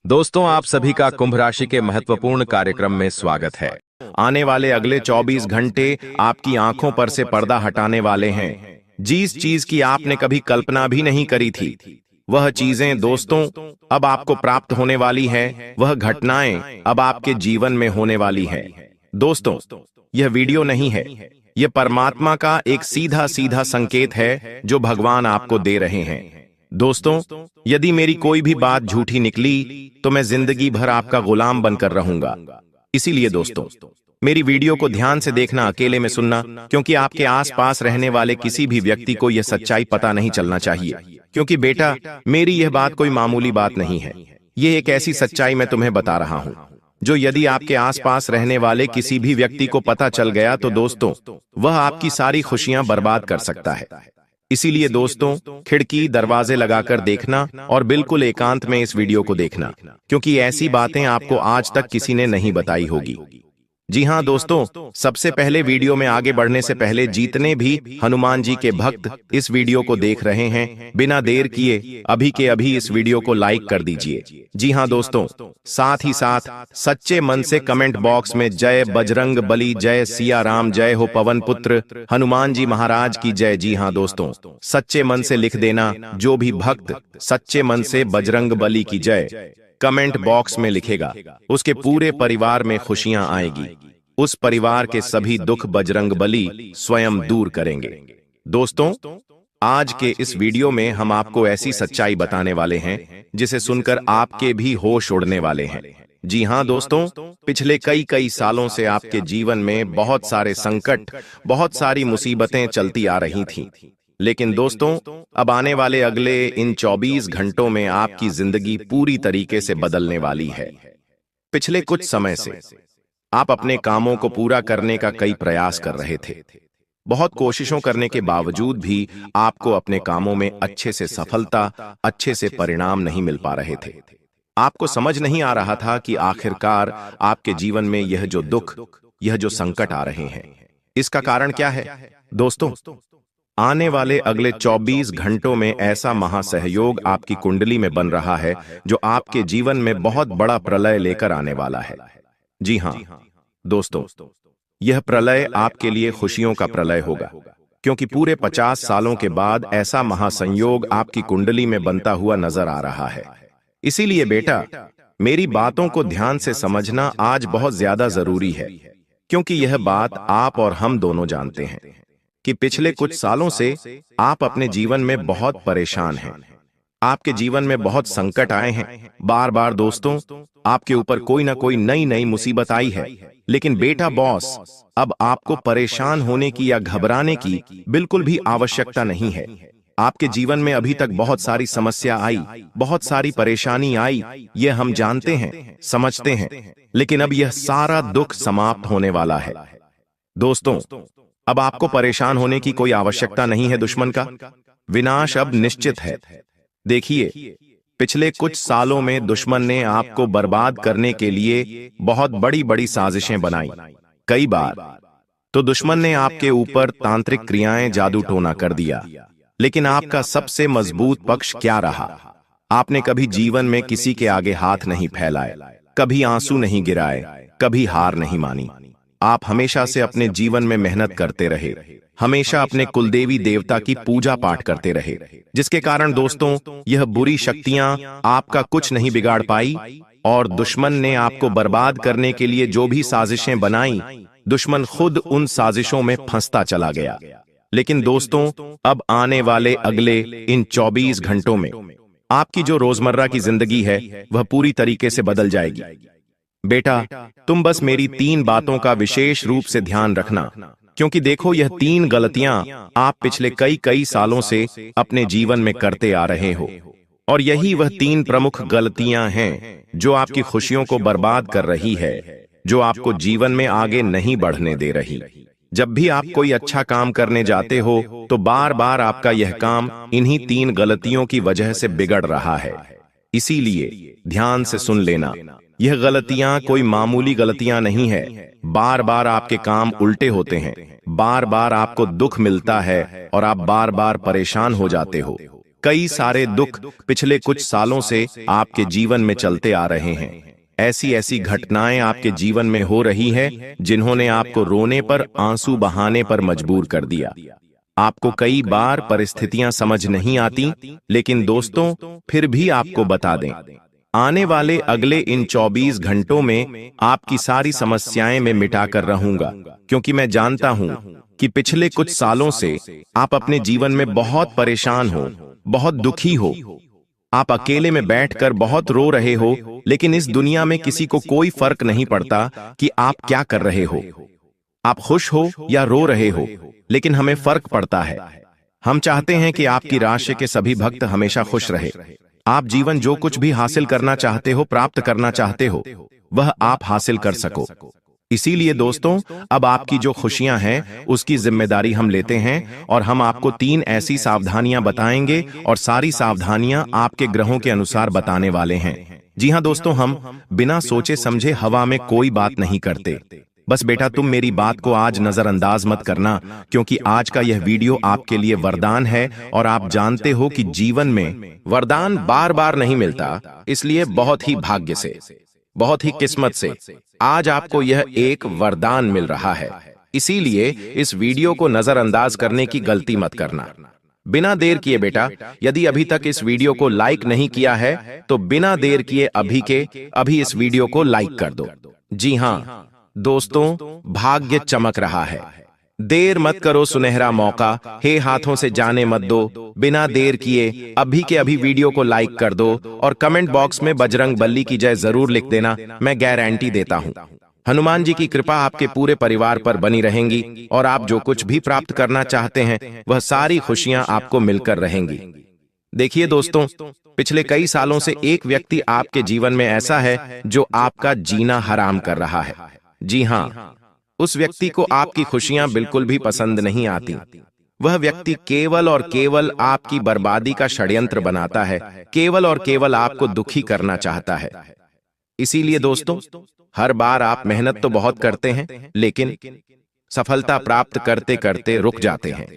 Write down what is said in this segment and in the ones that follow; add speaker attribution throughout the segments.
Speaker 1: दोस्तों, आप सभी का कुंभ राशि के महत्वपूर्ण कार्यक्रम में स्वागत है। आने वाले अगले 24 घंटे आपकी आंखों पर से पर्दा हटाने वाले हैं। जिस चीज की आपने कभी कल्पना भी नहीं करी थी, वह चीजें दोस्तों अब आपको प्राप्त होने वाली है। वह घटनाएं अब आपके जीवन में होने वाली है। दोस्तों, यह वीडियो नहीं है, यह परमात्मा का एक सीधा सीधा संकेत है जो भगवान आपको दे रहे हैं। दोस्तों, यदि मेरी कोई भी बात झूठी निकली तो मैं जिंदगी भर आपका गुलाम बनकर रहूंगा। इसीलिए दोस्तों, मेरी वीडियो को ध्यान से देखना, अकेले में सुनना, क्योंकि आपके आसपास रहने वाले किसी भी व्यक्ति को यह सच्चाई पता नहीं चलना चाहिए। क्योंकि बेटा, मेरी यह बात कोई मामूली बात नहीं है। यह एक ऐसी सच्चाई मैं तुम्हें बता रहा हूं जो यदि आपके आसपास रहने वाले किसी भी व्यक्ति को पता चल गया तो दोस्तों, वह आपकी सारी खुशियां बर्बाद कर सकता है। इसीलिए दोस्तों, खिड़की दरवाजे लगाकर देखना और बिल्कुल एकांत में इस वीडियो को देखना, क्योंकि ऐसी बातें आपको आज तक किसी ने नहीं बताई होगी। जी हां दोस्तों, सबसे पहले वीडियो में आगे बढ़ने से पहले जितने भी हनुमान जी के भक्त इस वीडियो को देख रहे हैं, बिना देर किए अभी के अभी इस वीडियो को लाइक कर दीजिए। जी हां दोस्तों, साथ ही साथ सच्चे मन से कमेंट बॉक्स में जय बजरंग बली, जय सिया राम, जय हो पवन पुत्र हनुमान जी महाराज की जय। जी हां दोस्तों, सच्चे मन से लिख देना। जो भी भक्त सच्चे मन से बजरंग बली की जय कमेंट बॉक्स में लिखेगा, उसके पूरे परिवार में खुशियां आएगी। उस परिवार के सभी दुख बजरंग बली स्वयं दूर करेंगे। दोस्तों, आज के इस वीडियो में हम आपको ऐसी सच्चाई बताने वाले हैं जिसे सुनकर आपके भी होश उड़ने वाले हैं। जी हां दोस्तों, पिछले कई सालों से आपके जीवन में बहुत सारे संकट, बहुत सारी मुसीबतें चलती आ रही थीं। लेकिन दोस्तों, अब आने वाले अगले इन 24 घंटों में आपकी जिंदगी पूरी तरीके से बदलने वाली है। पिछले कुछ समय से आप अपने कामों को पूरा करने का कई प्रयास कर रहे थे। बहुत कोशिशों करने के बावजूद भी आपको अपने कामों में अच्छे से सफलता, अच्छे से परिणाम नहीं मिल पा रहे थे। आपको समझ नहीं आ रहा था कि आखिरकार आपके जीवन में यह जो दुख, यह जो संकट आ रहे हैं, इसका कारण क्या है। दोस्तों, आने वाले अगले 24 घंटों में ऐसा महासहयोग आपकी कुंडली में बन रहा है जो आपके जीवन में बहुत बड़ा प्रलय लेकर आने वाला है। जी हां दोस्तों, यह प्रलय आपके लिए खुशियों का प्रलय होगा, क्योंकि पूरे 50 सालों के बाद ऐसा महासंयोग आपकी कुंडली में बनता हुआ नजर आ रहा है। इसीलिए बेटा, मेरी बातों को ध्यान से समझना आज बहुत ज्यादा जरूरी है, क्योंकि यह बात आप और हम दोनों जानते हैं कि पिछले कुछ सालों से आप अपने जीवन में बहुत परेशान हैं। आपके जीवन में बहुत संकट आए हैं। बार बार दोस्तों, आपके ऊपर कोई ना कोई नई मुसीबत आई है। लेकिन बेटा बॉस, अब आपको परेशान होने की या घबराने की बिल्कुल भी आवश्यकता नहीं है। आपके जीवन में अभी तक बहुत सारी समस्या आई, बहुत सारी परेशानी आई, ये हम जानते हैं, समझते हैं। लेकिन अब यह सारा दुख समाप्त होने वाला है। दोस्तों, अब आपको परेशान होने की कोई आवश्यकता नहीं है। दुश्मन का विनाश अब निश्चित है। देखिए, पिछले कुछ सालों में दुश्मन ने आपको बर्बाद करने के लिए बहुत बड़ी साजिशें बनाई। कई बार तो दुश्मन ने आपके ऊपर तांत्रिक क्रियाएं, जादू टोना कर दिया। लेकिन आपका सबसे मजबूत पक्ष क्या रहा? आपने कभी जीवन में किसी के आगे हाथ नहीं फैलाए, कभी आंसू नहीं गिराए, कभी हार नहीं मानी। आप हमेशा से अपने जीवन में मेहनत करते रहे, हमेशा अपने कुलदेवी देवता की पूजा पाठ करते रहे, जिसके कारण दोस्तों, यह बुरी शक्तियां आपका कुछ नहीं बिगाड़ पाई। और दुश्मन ने आपको बर्बाद करने के लिए जो भी साजिशें बनाई, दुश्मन खुद उन साजिशों में फंसता चला गया। लेकिन दोस्तों, अब आने वाले अगले इन 24 घंटों में आपकी जो रोजमर्रा की जिंदगी है, वह पूरी तरीके से बदल जाएगी। बेटा, तुम बस मेरी 3 बातों का विशेष रूप से ध्यान रखना, क्योंकि देखो, यह 3 गलतियां आप पिछले कई सालों से अपने जीवन में करते आ रहे हो, और यही वह 3 प्रमुख गलतियां हैं जो आपकी खुशियों को बर्बाद कर रही है, जो आपको जीवन में आगे नहीं बढ़ने दे रही। जब भी आप कोई अच्छा काम करने जाते हो तो बार बार आपका यह काम इन्हीं 3 गलतियों की वजह से बिगड़ रहा है। इसीलिए ध्यान से सुन लेना, यह गलतियां कोई मामूली गलतियां नहीं है। बार बार आपके काम उल्टे होते हैं, बार बार आपको दुख मिलता है और आप बार बार परेशान हो जाते हो। कई सारे दुख पिछले कुछ सालों से आपके जीवन में चलते आ रहे हैं। ऐसी ऐसी घटनाएं आपके जीवन में हो रही है जिन्होंने आपको रोने पर, आंसू बहाने पर मजबूर कर दिया। आपको कई बार परिस्थितियां समझ नहीं आती, लेकिन दोस्तों फिर भी आपको बता दें, आने वाले अगले इन 24 घंटों में आपकी सारी समस्याएं मैं मिटा कर रहूंगा, क्योंकि मैं जानता हूं कि पिछले कुछ सालों से आप अपने जीवन में बहुत परेशान हो, बहुत दुखी हो। आप अकेले में बैठकर बहुत रो रहे हो, लेकिन इस दुनिया में किसी को कोई फर्क नहीं पड़ता कि आप क्या कर रहे हो। आप खुश हो या रो रहे हो, लेकिन हमें फर्क पड़ता है। हम चाहते हैं कि आपकी राशि के सभी भक्त हमेशा खुश रहे। आप जीवन जो कुछ भी हासिल करना चाहते हो, प्राप्त करना चाहते हो, वह आप हासिल कर सको। इसीलिए दोस्तों, अब आपकी जो खुशियां हैं उसकी जिम्मेदारी हम लेते हैं, और हम आपको 3 ऐसी सावधानियां बताएंगे, और सारी सावधानियां आपके ग्रहों के अनुसार बताने वाले हैं। जी हां दोस्तों, हम बिना सोचे समझे हवा में कोई बात नहीं करते। बस बेटा, तुम मेरी बात को आज नजरअंदाज मत करना, क्योंकि आज का यह वीडियो आपके लिए वरदान है, और आप जानते हो कि जीवन में वरदान बार बार नहीं मिलता, इसलिए बहुत ही भाग्य से, बहुत ही किस्मत से आज आपको यह एक वरदान मिल रहा है। इसीलिए इस वीडियो को नजरअंदाज करने की गलती मत करना। बिना देर किए बेटा, यदि अभी तक इस वीडियो को लाइक नहीं किया है तो बिना देर किए अभी के अभी इस वीडियो को लाइक कर दो। जी हां दोस्तों, भाग्य चमक रहा है। देर मत करो सुनहरा मौका, हे हाथों से जाने मत दो। बिना देर किए अभी के अभी वीडियो को लाइक कर दो, और कमेंट बॉक्स में बजरंग बली की जय जरूर लिख देना। मैं गारंटी देता हूं, हनुमान जी की कृपा आपके पूरे परिवार पर बनी रहेंगी, और आप जो कुछ भी प्राप्त करना चाहते हैं वह सारी खुशियां आपको मिलकर रहेंगी। देखिए दोस्तों, पिछले कई सालों से एक व्यक्ति आपके जीवन में ऐसा है जो आपका जीना हराम कर रहा है। जी हां, उस व्यक्ति को आपकी खुशियां बिल्कुल भी पसंद नहीं आती। वह व्यक्ति केवल और केवल आपकी बर्बादी का षड्यंत्र बनाता है, केवल और केवल आपको दुखी करना चाहता है। इसीलिए दोस्तों, हर बार आप मेहनत तो बहुत करते हैं, लेकिन सफलता प्राप्त करते करते रुक जाते हैं।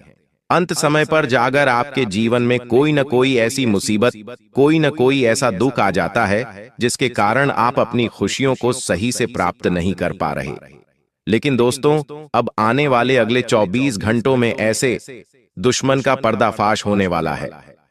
Speaker 1: अंत समय पर जाकर आपके जीवन में कोई न कोई ऐसी मुसीबत, कोई न कोई ऐसा दुख आ जाता है जिसके कारण आप अपनी खुशियों को सही से प्राप्त नहीं कर पा रहे। लेकिन दोस्तों, अब आने वाले अगले 24 घंटों में ऐसे दुश्मन का पर्दाफाश होने वाला है।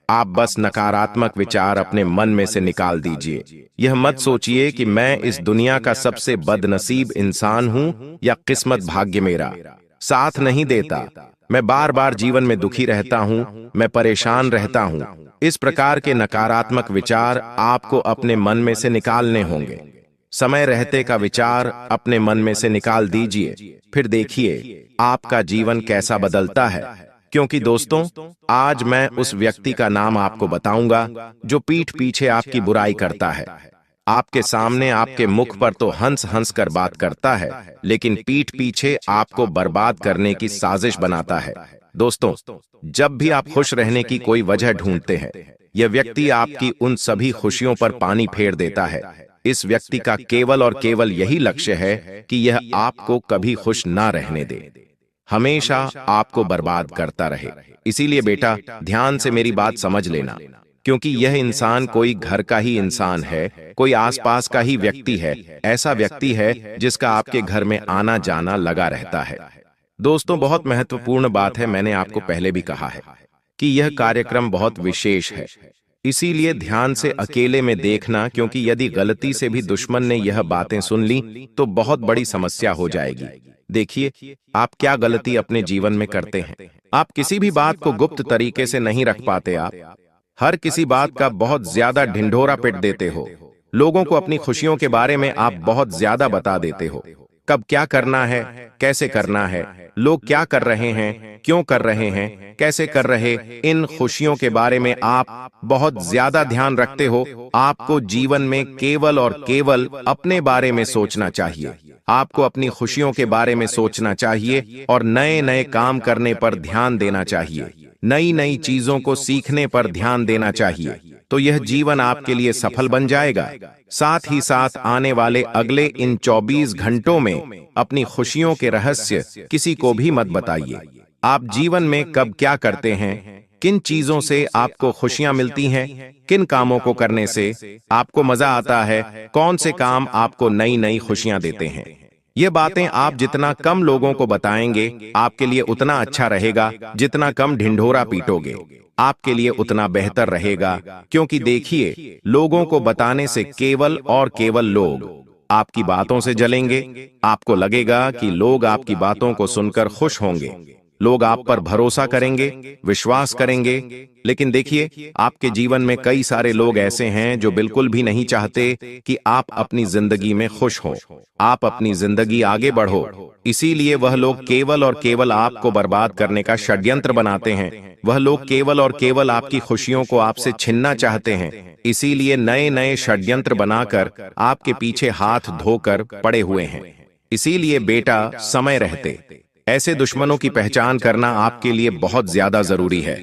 Speaker 1: आप बस नकारात्मक विचार अपने मन में से निकाल दीजिए। यह मत सोचिए कि मैं इस दुनिया का सबसे बदनसीब इंसान हूं, या किस्मत भाग्य मेरा साथ नहीं देता, मैं बार बार जीवन में दुखी रहता हूं, मैं परेशान रहता हूं। इस प्रकार के नकारात्मक विचार आपको अपने मन में से निकालने होंगे। समय रहते का विचार अपने मन में से निकाल दीजिए, फिर देखिए आपका जीवन कैसा बदलता है। क्योंकि दोस्तों, आज मैं उस व्यक्ति का नाम आपको बताऊंगा जो पीठ पीछे आपकी बुराई करता है। आपके सामने, आपके मुख पर तो हंस हंस कर बात करता है, लेकिन पीठ पीछे आपको बर्बाद करने की साजिश बनाता है। दोस्तों, जब भी आप खुश रहने की कोई वजह ढूंढते हैं, यह व्यक्ति आपकी उन सभी खुशियों पर पानी फेर देता है। इस व्यक्ति का केवल और केवल यही लक्ष्य है कि यह आपको कभी खुश ना रहने दे, हमेशा आपको बर्बाद करता रहे। इसीलिए बेटा, ध्यान से मेरी बात समझ लेना, क्योंकि यह इंसान कोई घर का ही इंसान है, कोई आसपास का ही व्यक्ति है, ऐसा व्यक्ति है जिसका आपके घर में आना जाना लगा रहता है। दोस्तों, बहुत महत्वपूर्ण बात है, मैंने आपको पहले भी कहा है कि यह कार्यक्रम बहुत विशेष है, इसीलिए ध्यान से अकेले में देखना, क्योंकि यदि गलती से भी दुश्मन ने यह बातें सुन ली तो बहुत बड़ी समस्या हो जाएगी। देखिए, आप क्या गलती अपने जीवन में करते हैं। आप किसी भी बात को गुप्त तरीके से नहीं रख पाते। आप हर किसी बात का बहुत ज्यादा ढिंढोरा पिट देते हो। लोगों को अपनी खुशियों के बारे में आप बहुत ज्यादा बता देते हो। कब क्या करना है, कैसे करना है, लोग क्या कर रहे हैं, क्यों कर रहे हैं, कैसे कर रहे, इन खुशियों के बारे में आप बहुत ज्यादा ध्यान रखते हो। आपको जीवन में केवल और केवल अपने बारे में सोचना चाहिए। आपको अपनी खुशियों के बारे में सोचना चाहिए, और नए नए काम करने पर ध्यान देना चाहिए, नई नई चीजों को सीखने पर ध्यान देना चाहिए। तो यह जीवन आपके लिए सफल बन जाएगा। साथ ही साथ आने वाले अगले इन 24 घंटों में अपनी खुशियों के रहस्य किसी को भी मत बताइए। आप जीवन में कब क्या करते हैं, किन चीजों से आपको खुशियां मिलती हैं, किन कामों को करने से आपको मजा आता है, कौन से काम आपको नई नई खुशियां देते हैं। ये बातें आप जितना कम लोगों को बताएंगे आपके लिए उतना अच्छा रहेगा, जितना कम ढिंढोरा पीटोगे आपके लिए उतना बेहतर रहेगा। क्योंकि देखिए, लोगों को बताने से केवल और केवल लोग आपकी बातों से जलेंगे। आपको लगेगा कि लोग आपकी बातों को सुनकर खुश होंगे, लोग आप पर भरोसा करेंगे, विश्वास करेंगे। लेकिन देखिए, आपके जीवन में कई सारे लोग ऐसे हैं जो बिल्कुल भी नहीं चाहते कि आप अपनी जिंदगी में खुश हो, आप अपनी जिंदगी आगे बढ़ो। इसीलिए वह लोग केवल और केवल आपको बर्बाद करने का षड्यंत्र बनाते हैं। वह लोग केवल और केवल आपकी खुशियों को आपसे छीनना चाहते हैं। इसीलिए नए नए षड्यंत्र बनाकर आपके पीछे हाथ धोकर पड़े हुए हैं। इसीलिए बेटा, समय रहते ऐसे दुश्मनों की पहचान करना आपके लिए बहुत ज्यादा जरूरी है।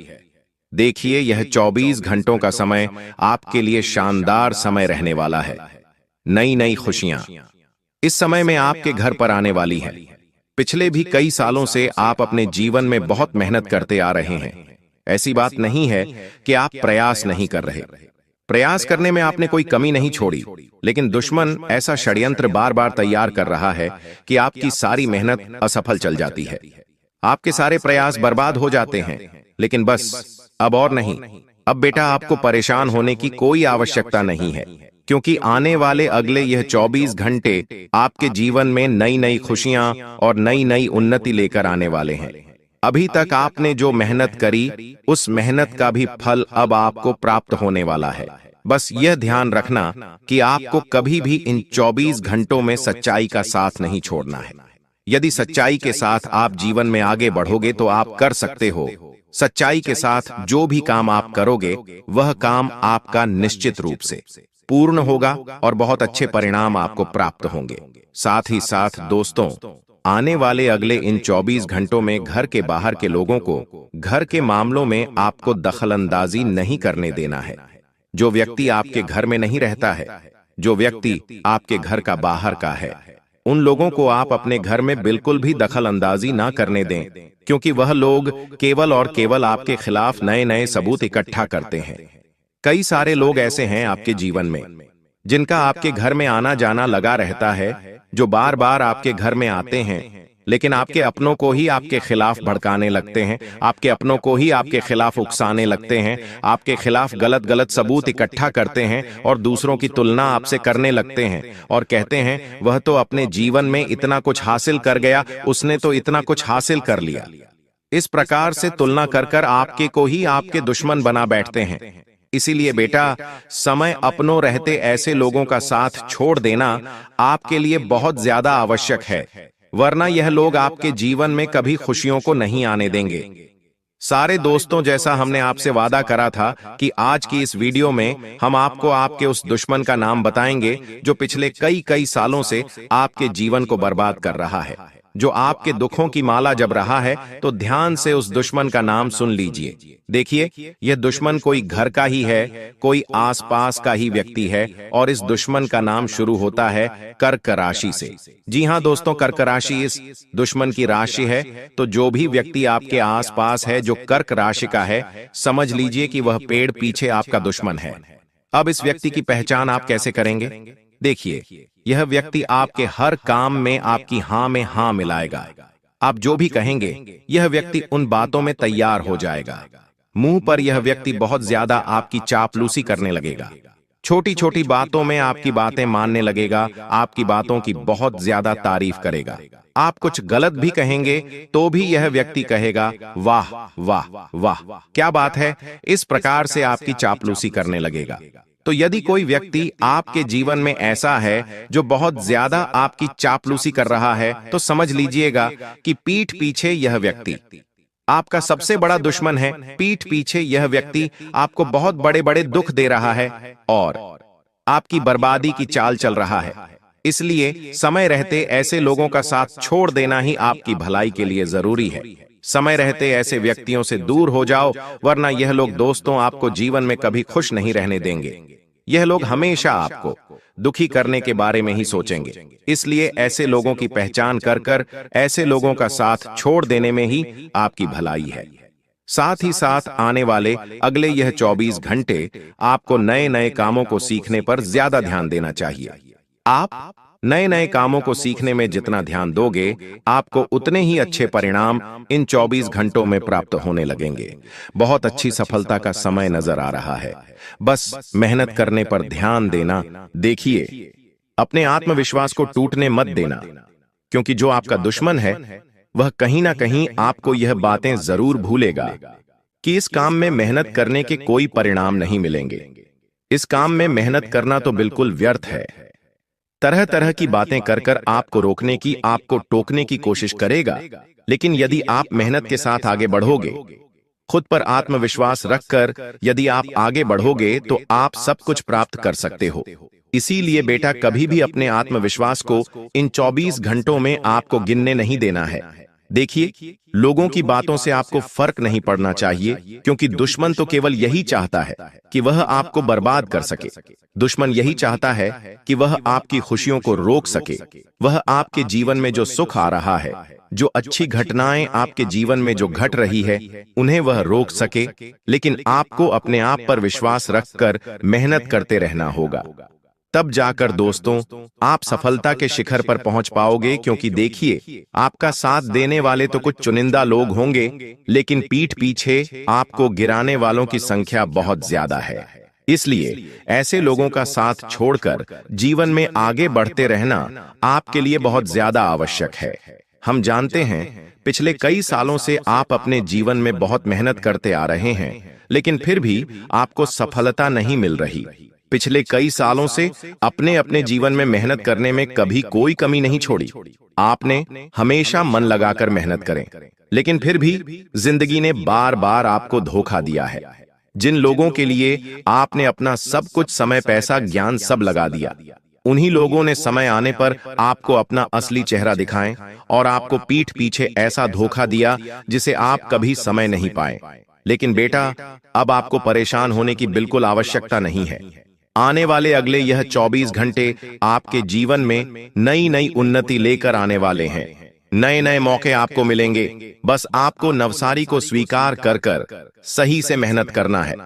Speaker 1: देखिए, यह 24 घंटों का समय आपके लिए शानदार समय रहने वाला है। नई नई खुशियां इस समय में आपके घर पर आने वाली है। पिछले भी कई सालों से आप अपने जीवन में बहुत मेहनत करते आ रहे हैं। ऐसी बात नहीं है कि आप प्रयास नहीं कर रहे। प्रयास करने में आपने कोई कमी नहीं छोड़ी, लेकिन दुश्मन ऐसा षड्यंत्र बार बार तैयार कर रहा है कि आपकी सारी मेहनत असफल चल जाती है, आपके सारे प्रयास बर्बाद हो जाते हैं। लेकिन बस अब और नहीं, अब बेटा आपको परेशान होने की कोई आवश्यकता नहीं है, क्योंकि आने वाले अगले यह 24 घंटे आपके जीवन में नई नई खुशियां और नई नई उन्नति लेकर आने वाले हैं। अभी तक आपने जो मेहनत करी, उस मेहनत का भी फल अब आपको प्राप्त होने वाला है। बस यह ध्यान रखना कि आपको कभी भी इन 24 घंटों में सच्चाई का साथ नहीं छोड़ना है। यदि सच्चाई के साथ आप जीवन में आगे बढ़ोगे तो आप कर सकते हो। सच्चाई के साथ जो भी काम आप करोगे, वह काम आपका निश्चित रूप से पूर्ण होगा और बहुत अच्छे परिणाम आपको प्राप्त होंगे। साथ ही साथ दोस्तों, आने वाले अगले इन 24 घंटों में घर के बाहर के लोगों को घर के मामलों में आपको दखलंदाजी नहीं करने देना है। जो व्यक्ति आपके घर में नहीं रहता है, जो व्यक्ति आपके घर का बाहर का है, उन लोगों को आप अपने घर में बिल्कुल भी दखल अंदाजी ना करने दें, क्योंकि वह लोग केवल और केवल आपके खिलाफ नए नए सबूत इकट्ठा करते हैं। कई सारे लोग ऐसे हैं आपके जीवन में जिनका आपके घर में आना जाना लगा रहता है, जो बार बार आपके घर में आते हैं, लेकिन आपके अपनों को ही आपके खिलाफ भड़काने लगते हैं, आपके अपनों को ही आपके खिलाफ उकसाने लगते हैं, आपके खिलाफ गलत गलत सबूत इकट्ठा करते हैं और दूसरों की तुलना आपसे करने लगते हैं और कहते हैं वह तो अपने जीवन में इतना कुछ हासिल कर गया, उसने तो इतना कुछ हासिल कर लिया। इस प्रकार से तुलना कर कर आपके को ही आपके दुश्मन बना बैठते हैं। इसीलिए बेटा, समय अपनों रहते ऐसे लोगों का साथ छोड़ देना आपके लिए बहुत ज्यादा आवश्यक है, वरना यह लोग आपके जीवन में कभी खुशियों को नहीं आने देंगे। सारे दोस्तों, जैसा हमने आपसे वादा करा था कि आज की इस वीडियो में हम आपको आपके उस दुश्मन का नाम बताएंगे जो पिछले कई सालों से आपके जीवन को बर्बाद कर रहा है, जो आपके दुखों की माला जप रहा है। तो ध्यान से उस दुश्मन का नाम सुन लीजिए। देखिए, यह दुश्मन कोई घर का ही है, कोई आसपास का ही व्यक्ति है, और इस दुश्मन का नाम शुरू होता है कर्क राशि से। जी हां दोस्तों, कर्क राशि इस दुश्मन की राशि है। तो जो भी व्यक्ति आपके आसपास है जो कर्क राशि का है, समझ लीजिए कि वह पेड़ पीछे आपका दुश्मन है। अब इस व्यक्ति की पहचान आप कैसे करेंगे? देखिए, यह व्यक्ति आपके हर काम में आपकी हां में हां मिलाएगा। आप जो भी कहेंगे, यह व्यक्ति उन बातों में तैयार हो जाएगा। मुंह पर यह व्यक्ति बहुत ज्यादा आपकी चापलूसी करने लगेगा, छोटी छोटी बातों में आपकी बातें मानने लगेगा, आपकी बातों की बहुत ज्यादा तारीफ करेगा। आप कुछ गलत भी कहेंगे तो भी यह व्यक्ति कहेगा वाह वाह वाह, क्या बात है। इस प्रकार से आपकी चापलूसी करने लगेगा। तो यदि कोई व्यक्ति आपके जीवन में ऐसा है जो बहुत ज्यादा आपकी चापलूसी कर रहा है, तो समझ लीजिएगा कि पीठ पीछे यह व्यक्ति आपका सबसे बड़ा दुश्मन है। पीठ पीछे यह व्यक्ति आपको बहुत बड़े बड़े दुख दे रहा है और आपकी बर्बादी की चाल चल रहा है। इसलिए समय रहते ऐसे लोगों का साथ छोड़ देना ही आपकी भलाई के लिए जरूरी है। समय रहते ऐसे व्यक्तियों से दूर हो जाओ, वरना यह लोग दोस्तों आपको जीवन में कभी खुश नहीं रहने देंगे। यह लोग हमेशा आपको दुखी करने के बारे में ही सोचेंगे। इसलिए ऐसे लोगों की पहचान कर कर ऐसे लोगों का साथ छोड़ देने में ही आपकी भलाई है। साथ ही साथ आने वाले अगले यह 24 घंटे आपको नए नए कामों को सीखने पर ज्यादा ध्यान देना चाहिए। आप नए नए कामों को सीखने में जितना ध्यान दोगे, आपको उतने ही अच्छे परिणाम इन 24 घंटों में प्राप्त होने लगेंगे। बहुत अच्छी सफलता का समय नजर आ रहा है। बस मेहनत करने पर ध्यान देना। देखिए, अपने आत्मविश्वास को टूटने मत देना, क्योंकि जो आपका दुश्मन है वह कहीं ना कहीं आपको यह बातें जरूर भूलेगा कि इस काम में मेहनत करने के कोई परिणाम नहीं मिलेंगे। इस काम में मेहनत करना तो बिल्कुल व्यर्थ है। तरह तरह की बातें कर कर आपको रोकने की, आपको टोकने की कोशिश करेगा, लेकिन यदि आप मेहनत के साथ आगे बढ़ोगे, खुद पर आत्मविश्वास रखकर यदि आप आगे बढ़ोगे, तो आप सब कुछ प्राप्त कर सकते हो। इसीलिए बेटा, कभी भी अपने आत्मविश्वास को इन 24 घंटों में आपको गिनने नहीं देना है। देखिए, लोगों की बातों से आपको फर्क नहीं पड़ना चाहिए, क्योंकि दुश्मन तो केवल यही चाहता है कि वह आपको बर्बाद कर सके। दुश्मन यही चाहता है कि वह आपकी खुशियों को रोक सके। वह आपके जीवन में जो सुख आ रहा है, जो अच्छी घटनाएं आपके जीवन में जो घट रही है, उन्हें वह रोक सके। लेकिन आपको अपने आप पर विश्वास रखकर मेहनत करते रहना होगा। तब जाकर दोस्तों, आप सफलता के शिखर पर पहुंच पाओगे। क्योंकि देखिए, आपका साथ देने वाले तो कुछ चुनिंदा लोग होंगे, लेकिन पीठ पीछे आपको गिराने वालों की संख्या बहुत ज्यादा है। इसलिए ऐसे लोगों का साथ छोड़कर जीवन में आगे बढ़ते रहना आपके लिए बहुत ज्यादा आवश्यक है। हम जानते हैं, पिछले कई सालों से आप अपने जीवन में बहुत मेहनत करते आ रहे हैं, लेकिन फिर भी आपको सफलता नहीं मिल रही। पिछले कई सालों से अपने अपने जीवन में मेहनत करने में कभी कोई कमी नहीं छोड़ी। आपने हमेशा मन लगाकर मेहनत करें, लेकिन फिर भी जिंदगी ने बार बार आपको धोखा दिया है। जिन लोगों के लिए आपने अपना सब कुछ, समय, पैसा, ज्ञान सब लगा दिया, उन्हीं लोगों ने समय आने पर आपको अपना असली चेहरा दिखाएं और आपको पीठ पीछे ऐसा धोखा दिया जिसे आप कभी समय नहीं पाए। लेकिन बेटा, अब आपको परेशान होने की बिल्कुल आवश्यकता नहीं है। आने वाले अगले यह 24 घंटे आपके जीवन में नई नई उन्नति लेकर आने वाले हैं। नए नए मौके आपको मिलेंगे। बस आपको नवसारी को स्वीकार कर कर सही से मेहनत करना है।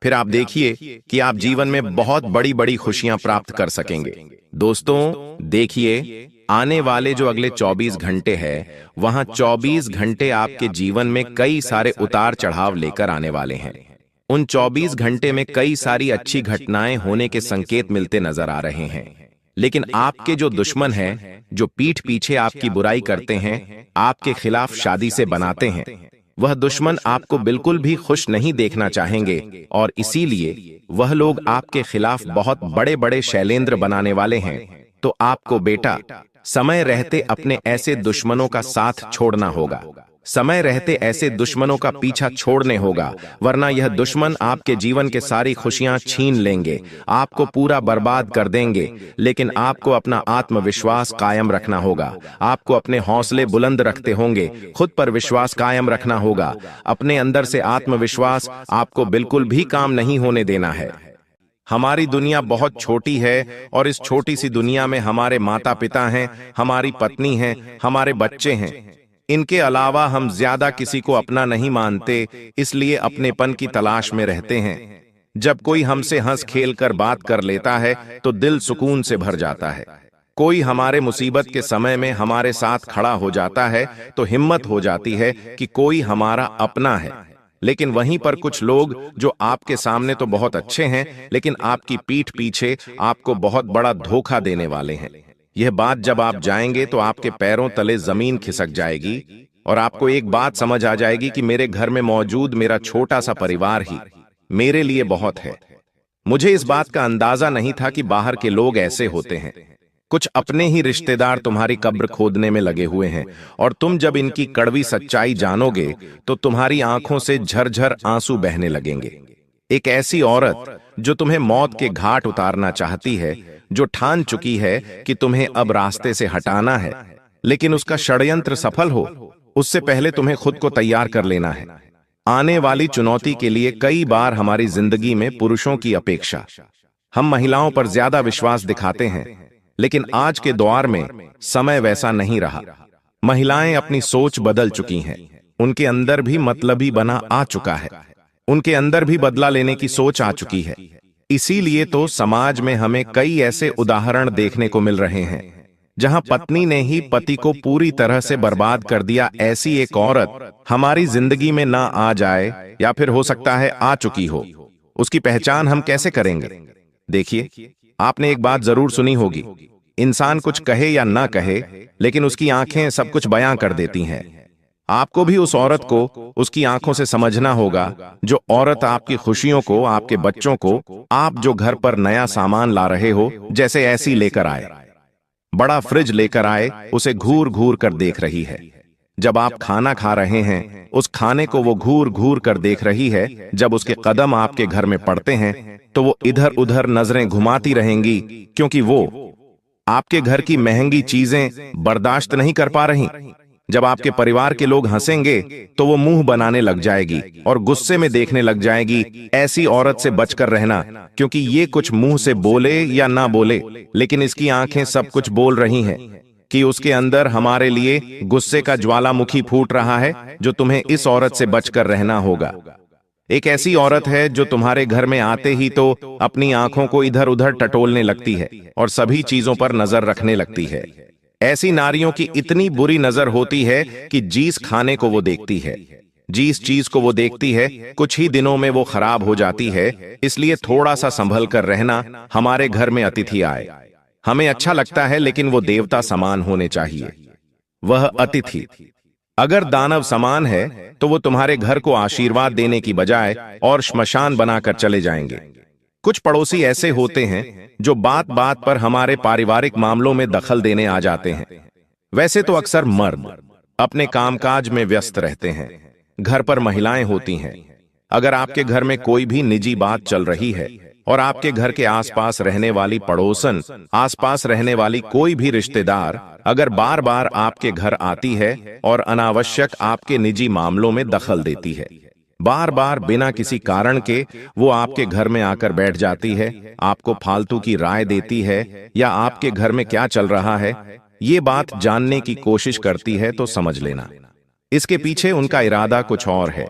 Speaker 1: फिर आप देखिए कि आप जीवन में बहुत बड़ी बड़ी खुशियां प्राप्त कर सकेंगे। दोस्तों देखिए, आने वाले जो अगले 24 घंटे हैं, वहां 24 घंटे आपके जीवन में कई सारे उतार चढ़ाव लेकर आने वाले हैं। उन 24 घंटे में कई सारी अच्छी घटनाएं होने के संकेत मिलते नजर आ रहे हैं। लेकिन आपके जो दुश्मन हैं, जो पीठ पीछे आपकी बुराई करते हैं, आपके खिलाफ शादी से बनाते हैं, वह दुश्मन आपको बिल्कुल भी खुश नहीं देखना चाहेंगे और इसीलिए वह लोग आपके खिलाफ बहुत बड़े बड़े शैलेंद्र बनाने वाले हैं। तो आपको बेटा, समय रहते अपने ऐसे दुश्मनों का साथ छोड़ना होगा। समय रहते ऐसे दुश्मनों का पीछा छोड़ने होगा, वरना यह दुश्मन आपके जीवन के सारी खुशियां छीन लेंगे, आपको पूरा बर्बाद कर देंगे। लेकिन आपको अपना आत्मविश्वास कायम रखना होगा। आपको अपने हौसले बुलंद रखते होंगे, खुद पर विश्वास कायम रखना होगा। अपने अंदर से आत्मविश्वास आपको बिल्कुल भी काम नहीं होने देना है। हमारी दुनिया बहुत छोटी है और इस छोटी सी दुनिया में हमारे माता पिता हैं, हमारी पत्नी है, हमारे बच्चे हैं। इनके अलावा हम ज्यादा किसी को अपना नहीं मानते, इसलिए अपनेपन की तलाश में रहते हैं। जब कोई हमसे हंस खेल कर बात कर लेता है तो दिल सुकून से भर जाता है। कोई हमारे मुसीबत के समय में हमारे साथ खड़ा हो जाता है तो हिम्मत हो जाती है कि कोई हमारा अपना है। लेकिन वहीं पर कुछ लोग जो आपके सामने तो बहुत अच्छे हैं, लेकिन आपकी पीठ पीछे आपको बहुत बड़ा धोखा देने वाले हैं। यह बात जब आप जाएंगे तो आपके पैरों तले जमीन खिसक जाएगी और आपको एक बात समझ आ जाएगी कि मेरे घर में मौजूद मेरा छोटा सा परिवार ही मेरे लिए बहुत है। मुझे इस बात का अंदाजा नहीं था कि बाहर के लोग ऐसे होते हैं। कुछ अपने ही रिश्तेदार तुम्हारी कब्र खोदने में लगे हुए हैं और तुम जब इनकी कड़वी सच्चाई जानोगे तो तुम्हारी आंखों से झरझर आंसू बहने लगेंगे। एक ऐसी औरत जो तुम्हें मौत के घाट उतारना चाहती है, जो ठान चुकी है कि तुम्हें अब रास्ते से हटाना है, लेकिन उसका षड्यंत्र सफल हो, उससे पहले तुम्हें खुद को तैयार कर लेना है। आने वाली चुनौती के लिए कई बार हमारी जिंदगी में पुरुषों की अपेक्षा हम महिलाओं पर ज्यादा विश्वास दिखाते हैं, लेकिन आज के दौर में समय वैसा नहीं रहा। महिलाएं अपनी सोच बदल चुकी हैं। उनके अंदर भी मतलबी बना आ चुका है, उनके अंदर भी बदला लेने की सोच आ चुकी है। इसीलिए तो समाज में हमें कई ऐसे उदाहरण देखने को मिल रहे हैं जहां पत्नी ने ही पति को पूरी तरह से बर्बाद कर दिया। ऐसी एक औरत हमारी जिंदगी में ना आ जाए, या फिर हो सकता है आ चुकी हो, उसकी पहचान हम कैसे करेंगे? देखिए, आपने एक बात जरूर सुनी होगी, इंसान कुछ कहे या ना कहे, लेकिन उसकी आंखें सब कुछ बयां कर देती हैं। आपको भी उस औरत को उसकी आंखों से समझना होगा, जो औरत आपकी खुशियों को, आपके बच्चों को, आप जो घर पर नया सामान ला रहे हो, जैसे ऐसी लेकर आए, बड़ा फ्रिज लेकर आए, उसे घूर घूर कर देख रही है। जब आप खाना खा रहे हैं, उस खाने को वो घूर घूर कर देख रही है। जब उसके कदम आपके घर में पड़ते हैं, तो वो इधर उधर नजरें घुमाती रहेंगी, क्योंकि वो आपके घर की महंगी चीजें बर्दाश्त नहीं कर पा रही। जब आपके परिवार के लोग हंसेंगे, तो वो मुंह बनाने लग जाएगी और गुस्से में देखने लग जाएगी। ऐसी औरत से बचकर रहना, क्योंकि ये कुछ मुंह से बोले या ना बोले, लेकिन इसकी आंखें सब कुछ बोल रही हैं कि उसके अंदर हमारे लिए गुस्से का ज्वालामुखी फूट रहा है, जो तुम्हें इस औरत से बचकर रहना होगा। एक ऐसी औरत है जो तुम्हारे घर में आते ही तो अपनी आंखों को इधर उधर टटोलने लगती है और सभी चीजों पर नजर रखने लगती है। ऐसी नारियों की इतनी बुरी नजर होती है कि जिस खाने को वो देखती है, जिस चीज को वो देखती है, कुछ ही दिनों में वो खराब हो जाती है। इसलिए थोड़ा सा संभल कर रहना। हमारे घर में अतिथि आए, हमें अच्छा लगता है, लेकिन वो देवता समान होने चाहिए। वह अतिथि अगर दानव समान है, तो वो तुम्हारे घर को आशीर्वाद देने की बजाय और श्मशान बनाकर चले जाएंगे। कुछ पड़ोसी ऐसे होते हैं जो बात बात पर हमारे पारिवारिक मामलों में दखल देने आ जाते हैं। वैसे तो अक्सर मर्द अपने कामकाज में व्यस्त रहते हैं, घर पर महिलाएं होती हैं। अगर आपके घर में कोई भी निजी बात चल रही है और आपके घर के आसपास रहने वाली पड़ोसन, आसपास रहने वाली कोई भी रिश्तेदार अगर बार बार आपके घर आती है और अनावश्यक आपके निजी मामलों में दखल देती है, बार बार बिना किसी कारण के वो आपके घर में आकर बैठ जाती है, आपको फालतू की राय देती है या आपके घर में क्या चल रहा है, ये बात जानने की कोशिश करती है, तो समझ लेना इसके पीछे उनका इरादा कुछ और है।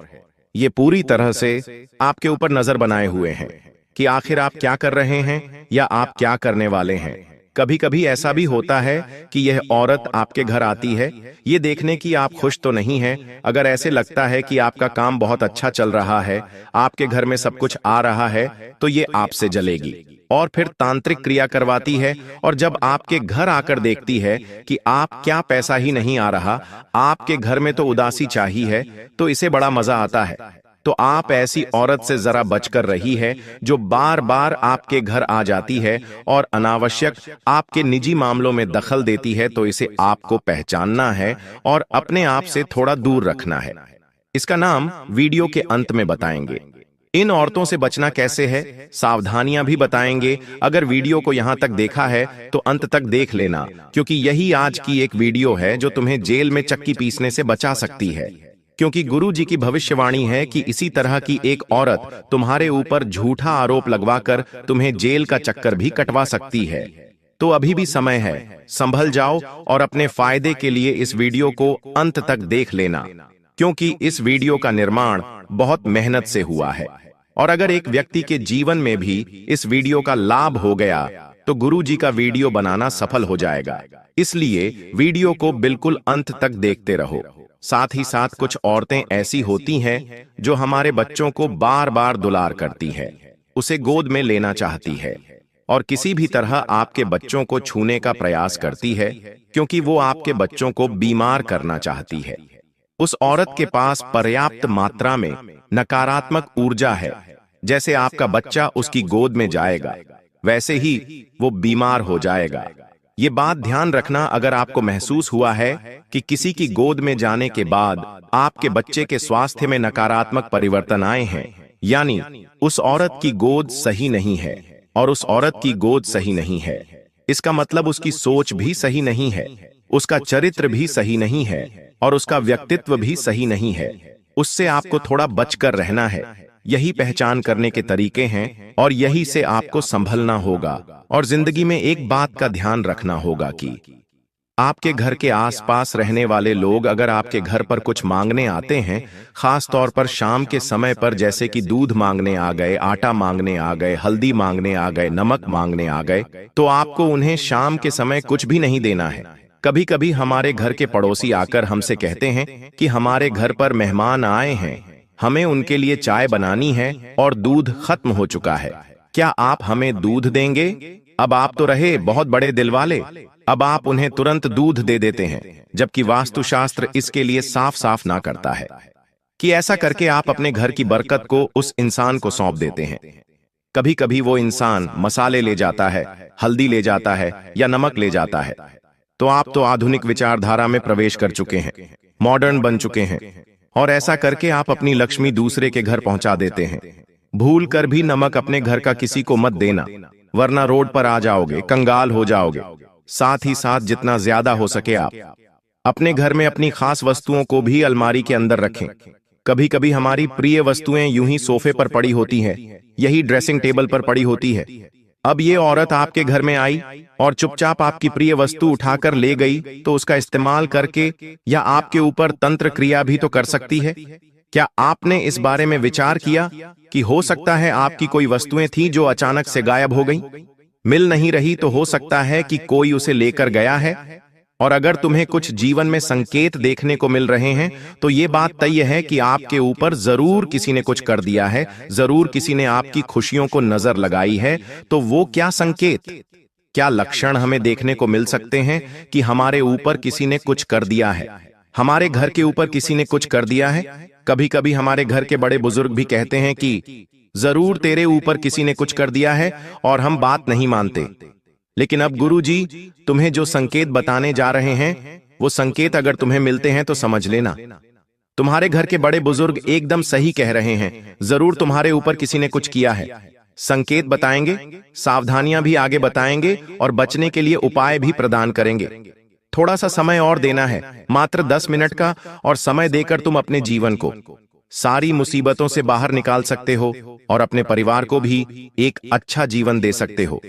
Speaker 1: ये पूरी तरह से आपके ऊपर नजर बनाए हुए हैं कि आखिर आप क्या कर रहे हैं या आप क्या करने वाले हैं। कभी कभी ऐसा भी होता है कि यह औरत आपके घर आती है ये देखने की आप खुश तो नहीं हैं। अगर ऐसे लगता है कि आपका काम बहुत अच्छा चल रहा है, आपके घर में सब कुछ आ रहा है, तो ये आपसे जलेगी और फिर तांत्रिक क्रिया करवाती है। और जब आपके घर आकर देखती है कि आप क्या पैसा ही नहीं आ रहा, आपके घर में तो उदासी चाहिए है, तो इसे बड़ा मजा आता है। तो आप ऐसी औरत से जरा बचकर रही है जो बार बार आपके घर आ जाती है और अनावश्यक आपके निजी मामलों में दखल देती है। तो इसे आपको पहचानना है और अपने आप से थोड़ा दूर रखना है। इसका नाम वीडियो के अंत में बताएंगे। इन औरतों से बचना कैसे है, सावधानियां भी बताएंगे। अगर वीडियो को यहां तक देखा है तो अंत तक देख लेना, क्योंकि यही आज की एक वीडियो है जो तुम्हें जेल में चक्की पीसने से बचा सकती है। क्योंकि गुरु जी की भविष्यवाणी है कि इसी तरह की एक औरत तुम्हारे ऊपर झूठा आरोप लगवाकर तुम्हें जेल का चक्कर भी कटवा सकती है। तो अभी भी समय है, संभल जाओ और अपने फायदे के लिए इस वीडियो को अंत तक देख लेना, क्योंकि इस वीडियो का निर्माण बहुत मेहनत से हुआ है। और अगर एक व्यक्ति के जीवन में भी इस वीडियो का लाभ हो गया, तो गुरु जी का वीडियो बनाना सफल हो जाएगा। इसलिए वीडियो को बिल्कुल अंत तक देखते रहो। साथ ही साथ कुछ औरतें ऐसी होती हैं जो हमारे बच्चों को बार बार दुलार करती है, उसे गोद में लेना चाहती है और किसी भी तरह आपके बच्चों को छूने का प्रयास करती है, क्योंकि वो आपके बच्चों को बीमार करना चाहती है। उस औरत के पास पर्याप्त मात्रा में नकारात्मक ऊर्जा है। जैसे आपका बच्चा उसकी गोद में जाएगा, वैसे ही वो बीमार हो जाएगा। ये बात ध्यान रखना, अगर आपको महसूस हुआ है कि किसी की गोद में जाने के बाद आपके बच्चे के स्वास्थ्य में नकारात्मक परिवर्तन आए हैं, यानी उस औरत की गोद सही नहीं है और उस औरत की गोद सही नहीं है, इसका मतलब उसकी सोच भी सही नहीं है, उसका चरित्र भी सही नहीं है और उसका व्यक्तित्व भी सही नहीं है। उससे आपको थोड़ा बचकर रहना है। यही पहचान करने के तरीके हैं और यही से आपको संभलना होगा। और जिंदगी में एक बात का ध्यान रखना होगा कि आपके घर के आसपास रहने वाले लोग अगर आपके घर पर कुछ मांगने आते हैं, खास तौर पर शाम के समय पर, जैसे कि दूध मांगने आ गए, आटा मांगने आ गए, हल्दी मांगने आ गए, नमक मांगने आ गए, तो आपको उन्हें शाम के समय कुछ भी नहीं देना है। कभी कभी हमारे घर के पड़ोसी आकर हमसे कहते हैं कि हमारे घर पर मेहमान आए हैं, हमें उनके लिए चाय बनानी है और दूध खत्म हो चुका है, क्या आप हमें दूध देंगे? अब आप तो रहे बहुत बड़े दिल वाले, अब आप उन्हें तुरंत दूध दे देते हैं, जबकि वास्तुशास्त्र इसके लिए साफ साफ ना करता है कि ऐसा करके आप अपने घर की बरकत को उस इंसान को सौंप देते हैं। कभी कभी वो इंसान मसाले ले जाता है, हल्दी ले जाता है या नमक ले जाता है, तो आप तो आधुनिक विचारधारा में प्रवेश कर चुके हैं, मॉडर्न बन चुके हैं, और ऐसा करके आप अपनी लक्ष्मी दूसरे के घर पहुंचा देते हैं। भूल कर भी नमक अपने घर का किसी को मत देना, वरना रोड पर आ जाओगे, कंगाल हो जाओगे। साथ ही साथ जितना ज्यादा हो सके आप अपने घर में अपनी खास वस्तुओं को भी अलमारी के अंदर रखें। कभी कभी हमारी प्रिय वस्तुएं यूं ही सोफे पर पड़ी होती हैं, यही ड्रेसिंग टेबल पर पड़ी होती है। अब ये औरत आपके घर में आई और चुपचाप आपकी प्रिय वस्तु उठाकर ले गई, तो उसका इस्तेमाल करके या आपके ऊपर तंत्र क्रिया भी तो कर सकती है। क्या आपने इस बारे में विचार किया कि हो सकता है आपकी कोई वस्तुएं थी जो अचानक से गायब हो गई, मिल नहीं रही, तो हो सकता है कि कोई उसे लेकर गया है। और अगर तुम्हें कुछ जीवन में संकेत देखने को मिल रहे हैं, तो ये बात तय है कि आपके ऊपर जरूर किसी ने कुछ कर दिया है, जरूर किसी ने आपकी खुशियों को नजर लगाई है। तो वो क्या संकेत, क्या लक्षण हमें देखने को मिल सकते हैं कि हमारे ऊपर किसी ने कुछ कर दिया है, हमारे घर के ऊपर किसी ने कुछ कर दिया है? कभी कभी हमारे घर के बड़े बुजुर्ग भी कहते हैं कि जरूर तेरे ऊपर किसी ने कुछ कर दिया है, और हम बात नहीं मानते। लेकिन अब गुरुजी तुम्हें जो संकेत बताने जा रहे हैं, वो संकेत अगर तुम्हें मिलते हैं तो समझ लेना, तुम्हारे घर के बड़े बुजुर्ग एकदम सही कह रहे हैं, जरूर तुम्हारे ऊपर किसी ने कुछ किया है। संकेत बताएंगे, सावधानियां भी आगे बताएंगे, और बचने के लिए उपाय भी प्रदान करेंगे। थोड़ा सा समय और देना है, मात्र 10 मिनट का, और समय देकर तुम अपने जीवन को सारी मुसीबतों से बाहर निकाल सकते हो और अपने परिवार को भी एक अच्छा जीवन दे सकते हो।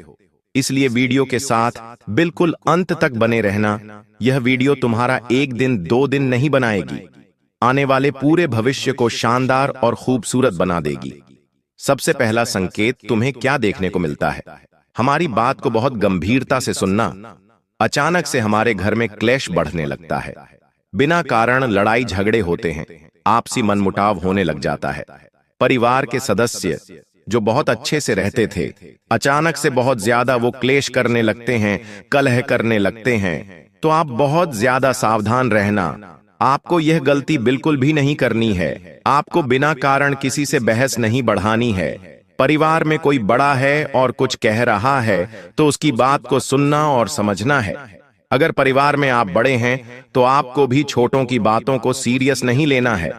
Speaker 1: इसलिए वीडियो के साथ बिल्कुल अंत तक बने रहना। यह वीडियो तुम्हारा 1 दिन 2 दिन नहीं बनाएगी, आने वाले पूरे भविष्य को शानदार और खूबसूरत बना देगी। सबसे पहला संकेत तुम्हें क्या देखने को मिलता है? हमारी बात को बहुत गंभीरता से सुनना। अचानक से हमारे घर में क्लेश बढ़ने लगता है, बिना कारण लड़ाई झगड़े होते हैं, आपसी मनमुटाव होने लग जाता है। परिवार के सदस्य जो बहुत अच्छे से रहते थे, अचानक से बहुत ज्यादा वो क्लेश करने लगते हैं, कलह करने लगते हैं। तो आप बहुत ज्यादा सावधान रहना। आपको यह गलती बिल्कुल भी नहीं करनी है। आपको बिना कारण किसी से बहस नहीं बढ़ानी है। परिवार में कोई बड़ा है और कुछ कह रहा है, तो उसकी बात को सुनना और समझना है। अगर परिवार में आप बड़े हैं, तो आपको भी छोटों की बातों को सीरियस नहीं लेना है,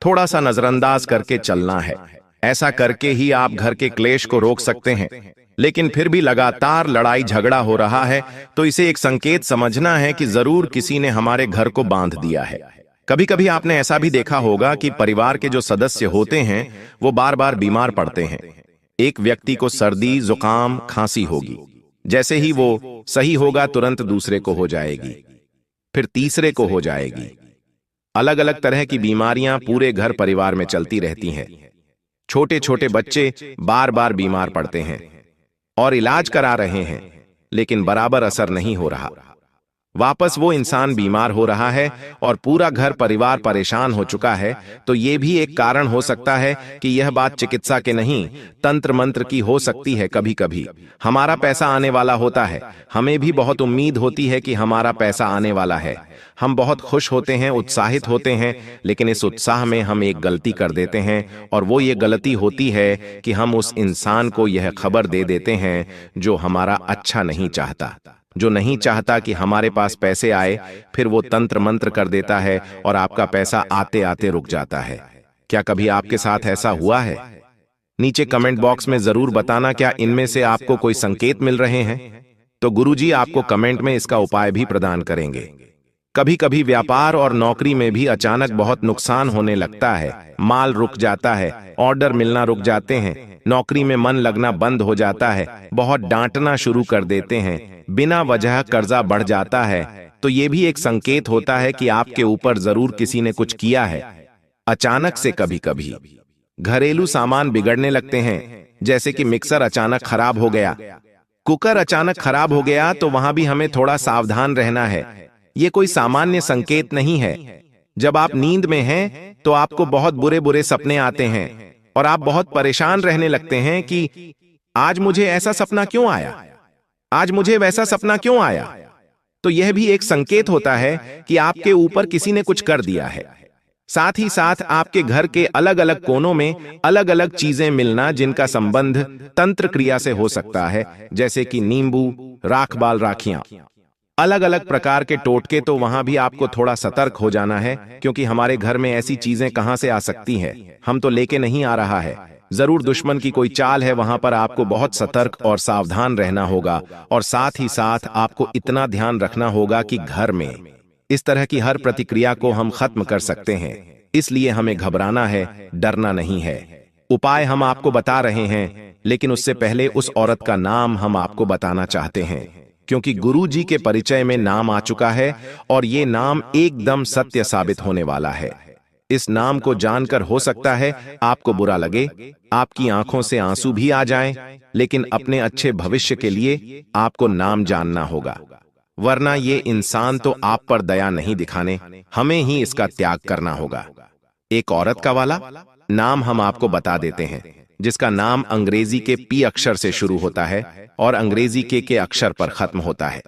Speaker 1: थोड़ा सा नजरअंदाज करके चलना है। ऐसा करके ही आप घर के क्लेश को रोक सकते हैं। लेकिन फिर भी लगातार लड़ाई झगड़ा हो रहा है, तो इसे एक संकेत समझना है कि जरूर किसी ने हमारे घर को बांध दिया है। कभी कभी आपने ऐसा भी देखा होगा कि परिवार के जो सदस्य होते हैं, वो बार बार बीमार पड़ते हैं। एक व्यक्ति को सर्दी, जुकाम, खांसी होगी, जैसे ही वो सही होगा तुरंत दूसरे को हो जाएगी, फिर तीसरे को हो जाएगी। अलग अलग तरह की बीमारियां पूरे घर परिवार में चलती रहती हैं। छोटे छोटे बच्चे बार बार बीमार पड़ते हैं और इलाज करा रहे हैं, लेकिन बराबर असर नहीं हो रहा। वापस वो इंसान बीमार हो रहा है और पूरा घर परिवार परेशान हो चुका है। तो ये भी एक कारण हो सकता है कि यह बात चिकित्सा के नहीं, तंत्र मंत्र की हो सकती है। कभी कभी हमारा पैसा आने वाला होता है, हमें भी बहुत उम्मीद होती है कि हमारा पैसा आने वाला है, हम बहुत खुश होते हैं, उत्साहित होते हैं, लेकिन इस उत्साह में हम एक गलती कर देते हैं, और वो ये गलती होती है कि हम उस इंसान को यह खबर दे देते हैं जो हमारा अच्छा नहीं चाहता, जो नहीं चाहता कि हमारे पास पैसे आए। फिर वो तंत्र मंत्र कर देता है और आपका पैसा आते आते रुक जाता है। क्या कभी आपके साथ ऐसा हुआ है? नीचे कमेंट बॉक्स में जरूर बताना, क्या इनमें से आपको कोई संकेत मिल रहे हैं? तो गुरुजी आपको कमेंट में इसका उपाय भी प्रदान करेंगे। कभी कभी व्यापार और नौकरी में भी अचानक बहुत नुकसान होने लगता है, माल रुक जाता है, ऑर्डर मिलना रुक जाते हैं, नौकरी में मन लगना बंद हो जाता है, बहुत डांटना शुरू कर देते हैं, बिना वजह कर्जा बढ़ जाता है। तो ये भी एक संकेत होता है कि आपके ऊपर जरूर किसी ने कुछ किया है। अचानक से कभी कभी घरेलू सामान बिगड़ने लगते हैं, जैसे कि मिक्सर अचानक खराब हो गया, कुकर अचानक खराब हो गया, तो वहां भी हमें थोड़ा सावधान रहना है। ये कोई सामान्य संकेत नहीं है। जब आप नींद में हैं तो आपको बहुत बुरे बुरे सपने आते हैं और आप बहुत परेशान रहने लगते हैं कि आज मुझे ऐसा सपना क्यों आया, आज मुझे वैसा सपना क्यों आया। तो यह भी एक संकेत होता है कि आपके ऊपर किसी ने कुछ कर दिया है। साथ ही साथ आपके घर के अलग अलग कोनों में अलग अलग चीजें मिलना जिनका संबंध तंत्र क्रिया से हो सकता है, जैसे कि नींबू, राखबाल राखियां, अलग अलग प्रकार के टोटके। तो वहां भी आपको थोड़ा सतर्क हो जाना है, क्योंकि हमारे घर में ऐसी चीजें कहां से आ सकती हैं, हम तो लेके नहीं आ रहा है। जरूर दुश्मन की कोई चाल है, वहां पर आपको बहुत सतर्क और सावधान रहना होगा। और साथ ही साथ आपको इतना ध्यान रखना होगा कि घर में इस तरह की हर प्रतिक्रिया को हम खत्म कर सकते हैं। इसलिए हमें घबराना है, डरना नहीं है। उपाय हम आपको बता रहे हैं, लेकिन उससे पहले उस औरत का नाम हम आपको बताना चाहते हैं, क्योंकि गुरु जी के परिचय में नाम आ चुका है और ये नाम एकदम सत्य साबित होने वाला है। इस नाम को जानकर हो सकता है आपको बुरा लगे, आपकी आंखों से आंसू भी आ जाएं, लेकिन अपने अच्छे भविष्य के लिए आपको नाम जानना होगा, वरना ये इंसान तो आप पर दया नहीं दिखाने, हमें ही इसका त्याग करना होगा। एक औरत का वाला नाम हम आपको बता देते हैं, जिसका नाम अंग्रेजी के पी अक्षर से शुरू होता है और अंग्रेजी के अक्षर पर खत्म होता है।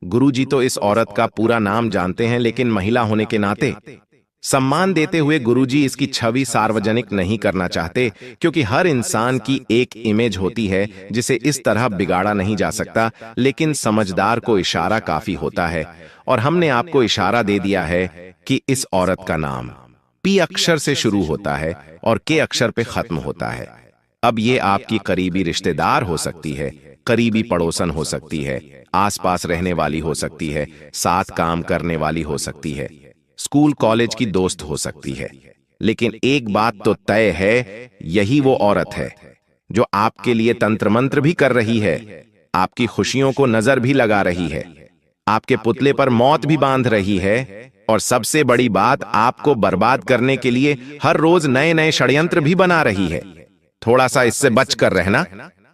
Speaker 1: गुरुजी तो इस औरत का पूरा नाम जानते हैं, लेकिन महिला होने के नाते सम्मान देते हुए गुरुजी इसकी छवि सार्वजनिक नहीं करना चाहते, क्योंकि हर इंसान की एक इमेज होती है जिसे इस तरह बिगाड़ा नहीं जा सकता। लेकिन समझदार को इशारा काफी होता है, और हमने आपको इशारा दे दिया है कि इस औरत का नाम पी अक्षर से शुरू होता है और के अक्षर पे खत्म होता है। अब ये आपकी करीबी रिश्तेदार हो सकती है, करीबी पड़ोसन हो सकती है, आसपास रहने वाली हो सकती है, साथ काम करने वाली हो सकती है, स्कूल कॉलेज की दोस्त हो सकती है। लेकिन एक बात तो तय है, यही वो औरत है जो आपके लिए तंत्र मंत्र भी कर रही है, आपकी खुशियों को नजर भी लगा रही है, आपके पुतले पर मौत भी बांध रही है, और सबसे बड़ी बात, आपको बर्बाद करने के लिए हर रोज नए नए षड्यंत्र भी बना रही है। थोड़ा सा इससे बचकर रहना,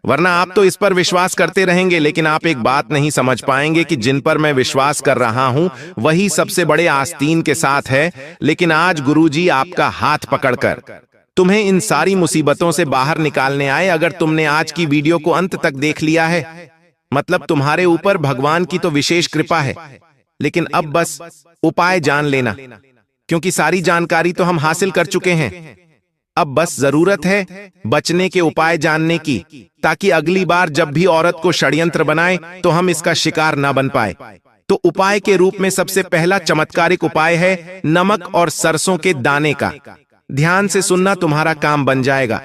Speaker 1: वरना आप तो इस पर विश्वास करते रहेंगे, लेकिन आप एक बात नहीं समझ पाएंगे कि जिन पर मैं विश्वास कर रहा हूं वही सबसे बड़े आस्तीन के साथ है। लेकिन आज गुरुजी आपका हाथ पकड़कर तुम्हें इन सारी मुसीबतों से बाहर निकालने आए। अगर तुमने आज की वीडियो को अंत तक देख लिया है, मतलब तुम्हारे ऊपर भगवान की तो विशेष कृपा है। लेकिन अब बस उपाय जान लेना, क्योंकि सारी जानकारी तो हम हासिल कर चुके हैं। अब बस जरूरत है बचने के उपाय जानने की, ताकि अगली बार जब भी औरत को षड्यंत्र बनाए तो हम इसका शिकार ना बन पाए। तो उपाय के रूप में सबसे पहला चमत्कारिक उपाय है नमक और सरसों के दाने का। ध्यान से सुनना, तुम्हारा काम बन जाएगा।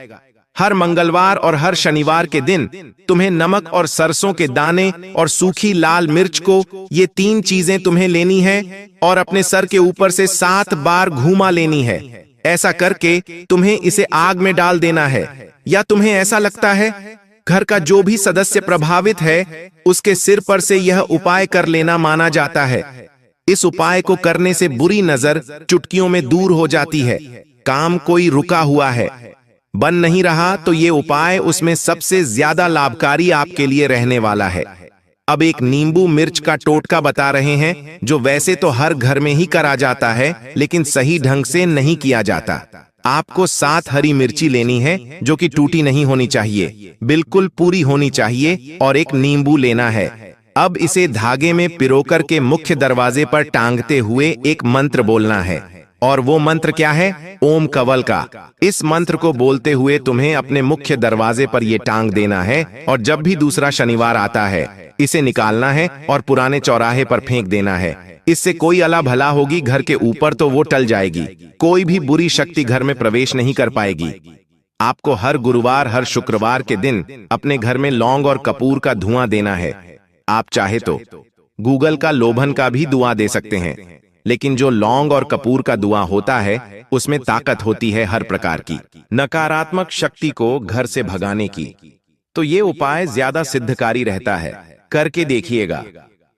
Speaker 1: हर मंगलवार और हर शनिवार के दिन तुम्हें नमक और सरसों के दाने और सूखी लाल मिर्च को, ये 3 चीजें तुम्हें लेनी है और अपने सर के ऊपर से 7 बार घूमा लेनी है। ऐसा करके तुम्हें इसे आग में डाल देना है, या तुम्हें ऐसा लगता है घर का जो भी सदस्य प्रभावित है उसके सिर पर से यह उपाय कर लेना माना जाता है। इस उपाय को करने से बुरी नजर चुटकियों में दूर हो जाती है। काम कोई रुका हुआ है, बन नहीं रहा, तो ये उपाय उसमें सबसे ज्यादा लाभकारी आपके लिए रहने वाला है। अब एक नींबू मिर्च का टोटका बता रहे हैं, जो वैसे तो हर घर में ही करा जाता है, लेकिन सही ढंग से नहीं किया जाता। आपको 7 हरी मिर्ची लेनी है, जो कि टूटी नहीं होनी चाहिए, बिल्कुल पूरी होनी चाहिए, और एक नींबू लेना है। अब इसे धागे में पिरोकर के मुख्य दरवाजे पर टांगते हुए एक मंत्र बोलना है, और वो मंत्र क्या है? ओम कवल का। इस मंत्र को बोलते हुए तुम्हें अपने मुख्य दरवाजे पर ये टांग देना है, और जब भी दूसरा शनिवार आता है इसे निकालना है और पुराने चौराहे पर फेंक देना है। इससे कोई अला भला होगी घर के ऊपर तो वो टल जाएगी, कोई भी बुरी शक्ति घर में प्रवेश नहीं कर पाएगी। आपको हर गुरुवार हर शुक्रवार के दिन अपने घर में लौंग और कपूर का धुआं देना है। आप चाहे तो गूगल का लोभन का भी दुआ दे सकते हैं, लेकिन जो लौंग और कपूर का दुआ होता है उसमें ताकत होती है हर प्रकार की नकारात्मक शक्ति को घर से भगाने की। तो ये उपाय ज्यादा सिद्धकारी रहता है, करके देखिएगा।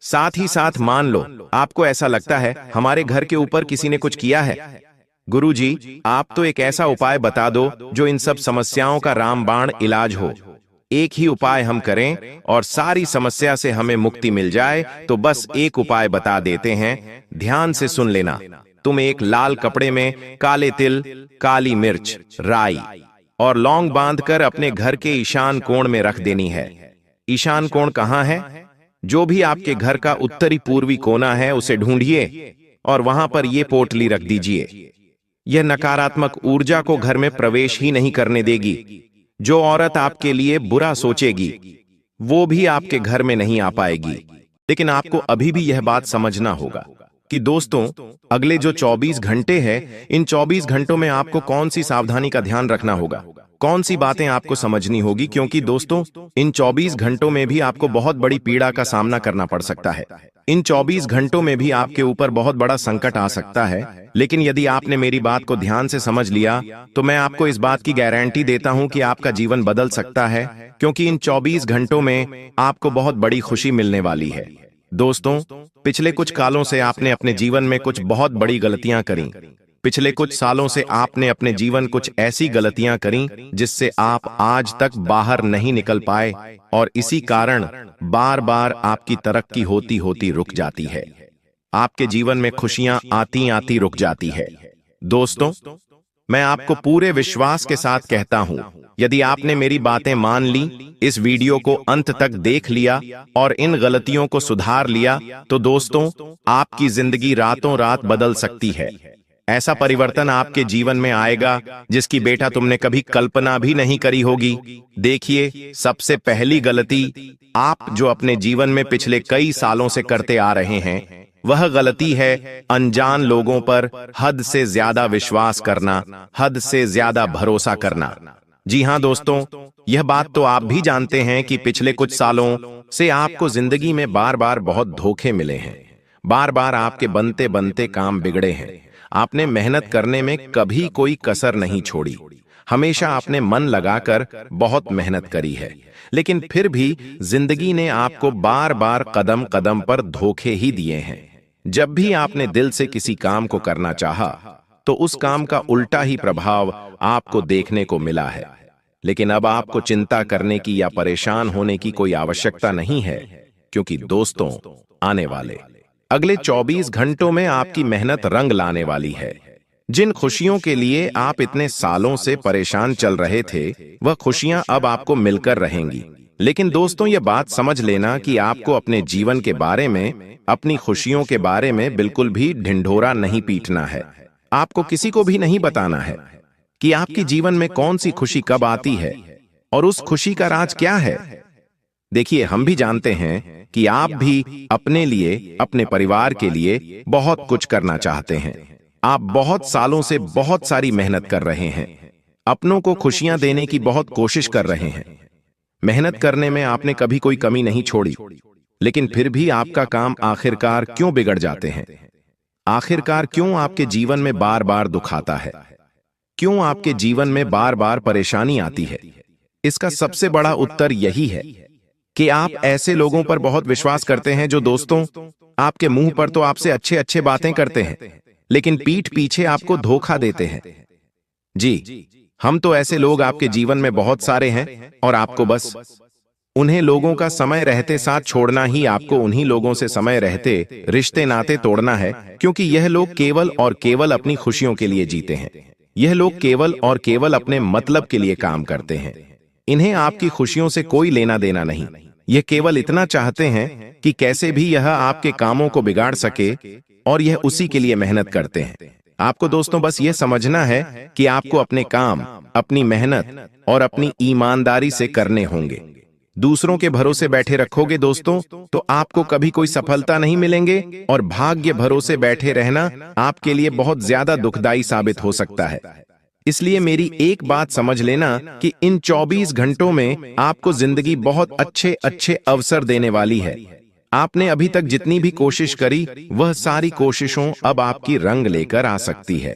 Speaker 1: साथ ही साथ मान लो आपको ऐसा लगता है हमारे घर के ऊपर किसी ने कुछ किया है। गुरुजी, आप तो एक ऐसा उपाय बता दो जो इन सब समस्याओं का रामबाण इलाज हो। एक ही उपाय हम करें और सारी समस्या से हमें मुक्ति मिल जाए। तो बस एक उपाय बता देते हैं, ध्यान से सुन लेना। तुम एक लाल कपड़े में काले तिल, काली मिर्च, राई और लौंग बांधकर अपने घर के ईशान कोण में रख देनी है। ईशान कोण कहाँ है? जो भी आपके घर का उत्तरी पूर्वी कोना है उसे ढूंढिए और वहां पर यह पोटली रख दीजिए। यह नकारात्मक ऊर्जा को घर में प्रवेश ही नहीं करने देगी। जो औरत आपके लिए बुरा सोचेगी वो भी आपके घर में नहीं आ पाएगी। लेकिन आपको अभी भी यह बात समझना होगा कि दोस्तों, अगले जो 24 घंटे हैं, इन 24 घंटों में आपको कौन सी सावधानी का ध्यान रखना होगा, कौन सी बातें आपको समझनी होगी। क्योंकि दोस्तों, इन 24 घंटों में भी आपको बहुत बड़ी पीड़ा का सामना करना पड़ सकता है। इन 24 घंटों में भी आपके ऊपर बहुत बड़ा संकट आ सकता है। लेकिन यदि आपने मेरी बात को ध्यान से समझ लिया तो मैं आपको इस बात की गारंटी देता हूं कि आपका जीवन बदल सकता है। क्योंकि इन 24 घंटों में आपको बहुत बड़ी खुशी मिलने वाली है। दोस्तों, पिछले कुछ कालों से आपने अपने जीवन में कुछ बहुत बड़ी गलतियां करी। पिछले कुछ सालों से आपने अपने जीवन कुछ ऐसी गलतियां करी जिससे आप आज तक बाहर नहीं निकल पाए और इसी कारण बार बार आपकी तरक्की होती होती रुक जाती है। आपके जीवन में खुशियां आती आती रुक जाती है। दोस्तों, मैं आपको पूरे विश्वास के साथ कहता हूं, यदि आपने मेरी बातें मान ली, इस वीडियो को अंत तक देख लिया और इन गलतियों को सुधार लिया, तो दोस्तों, आपकी जिंदगी रातों रात बदल सकती है। ऐसा परिवर्तन आपके जीवन में आएगा जिसकी बेटा तुमने कभी कल्पना भी नहीं करी होगी। देखिए, सबसे पहली गलती आप जो अपने जीवन में पिछले कई सालों से करते आ रहे हैं, वह गलती है अनजान लोगों पर हद से ज्यादा विश्वास करना, हद से ज्यादा भरोसा करना। जी हां दोस्तों, यह बात तो आप भी जानते हैं कि पिछले कुछ सालों से आपको जिंदगी में बार बार बहुत धोखे मिले हैं। बार बार आपके बनते बनते काम बिगड़े हैं। आपने मेहनत करने में कभी कोई कसर नहीं छोड़ी। हमेशा आपने मन लगाकर बहुत मेहनत करी है, लेकिन फिर भी जिंदगी ने आपको बार बार कदम कदम पर धोखे ही दिए हैं। जब भी आपने दिल से किसी काम को करना चाहा, तो उस काम का उल्टा ही प्रभाव आपको देखने को मिला है। लेकिन अब आपको चिंता करने की या परेशान होने की कोई आवश्यकता नहीं है, क्योंकि दोस्तों, आने वाले अगले 24 घंटों में आपकी मेहनत रंग लाने वाली है। जिन खुशियों के लिए आप इतने सालों से परेशान चल रहे थे, वह खुशियां अब आपको मिलकर रहेंगी। लेकिन दोस्तों, यह बात समझ लेना कि आपको अपने जीवन के बारे में, अपनी खुशियों के बारे में बिल्कुल भी ढिंढोरा नहीं पीटना है। आपको किसी को भी नहीं बताना है कि आपके जीवन में कौन सी खुशी कब आती है और उस खुशी का राज क्या है। देखिए, हम भी जानते हैं कि आप भी अपने लिए, अपने परिवार के लिए बहुत कुछ करना चाहते हैं। आप बहुत सालों से बहुत सारी मेहनत कर रहे हैं, अपनों को खुशियां देने की बहुत कोशिश कर रहे हैं। मेहनत करने में आपने कभी कोई कमी नहीं छोड़ी, लेकिन फिर भी आपका काम आखिरकार क्यों बिगड़ जाते हैं? आखिरकार क्यों आपके जीवन में बार बार दुख आता है? क्यों आपके जीवन में बार बार परेशानी आती है? इसका सबसे बड़ा उत्तर यही है कि आप ऐसे लोगों पर बहुत विश्वास करते हैं जो दोस्तों, आपके मुंह पर तो आपसे अच्छे अच्छे बातें करते हैं, लेकिन पीठ पीछे आपको धोखा देते हैं। जी, हम तो ऐसे लोग आपके जीवन में बहुत सारे हैं और आपको बस उन्हें लोगों का समय रहते साथ छोड़ना ही, आपको उन्हीं लोगों से समय रहते रिश्ते नाते तोड़ना है। क्योंकि यह लोग केवल और केवल अपनी खुशियों के लिए जीते हैं। यह लोग केवल और केवल अपने मतलब के लिए काम करते हैं। इन्हें आपकी खुशियों से कोई लेना देना नहीं। यह केवल इतना चाहते हैं कि कैसे भी यह आपके कामों को बिगाड़ सके, और यह उसी के लिए मेहनत करते हैं। आपको दोस्तों बस यह समझना है कि आपको अपने काम, अपनी मेहनत और अपनी ईमानदारी से करने होंगे। दूसरों के भरोसे बैठे रखोगे दोस्तों, तो आपको कभी कोई सफलता नहीं मिलेंगे, और भाग्य भरोसे बैठे रहना आपके लिए बहुत ज्यादा दुखदाई साबित हो सकता है। इसलिए मेरी एक बात समझ लेना कि इन 24 घंटों में आपको जिंदगी बहुत अच्छे अच्छे अवसर देने वाली है। आपने अभी तक जितनी भी कोशिश करी, वह सारी कोशिशों अब आपकी रंग लेकर आ सकती है।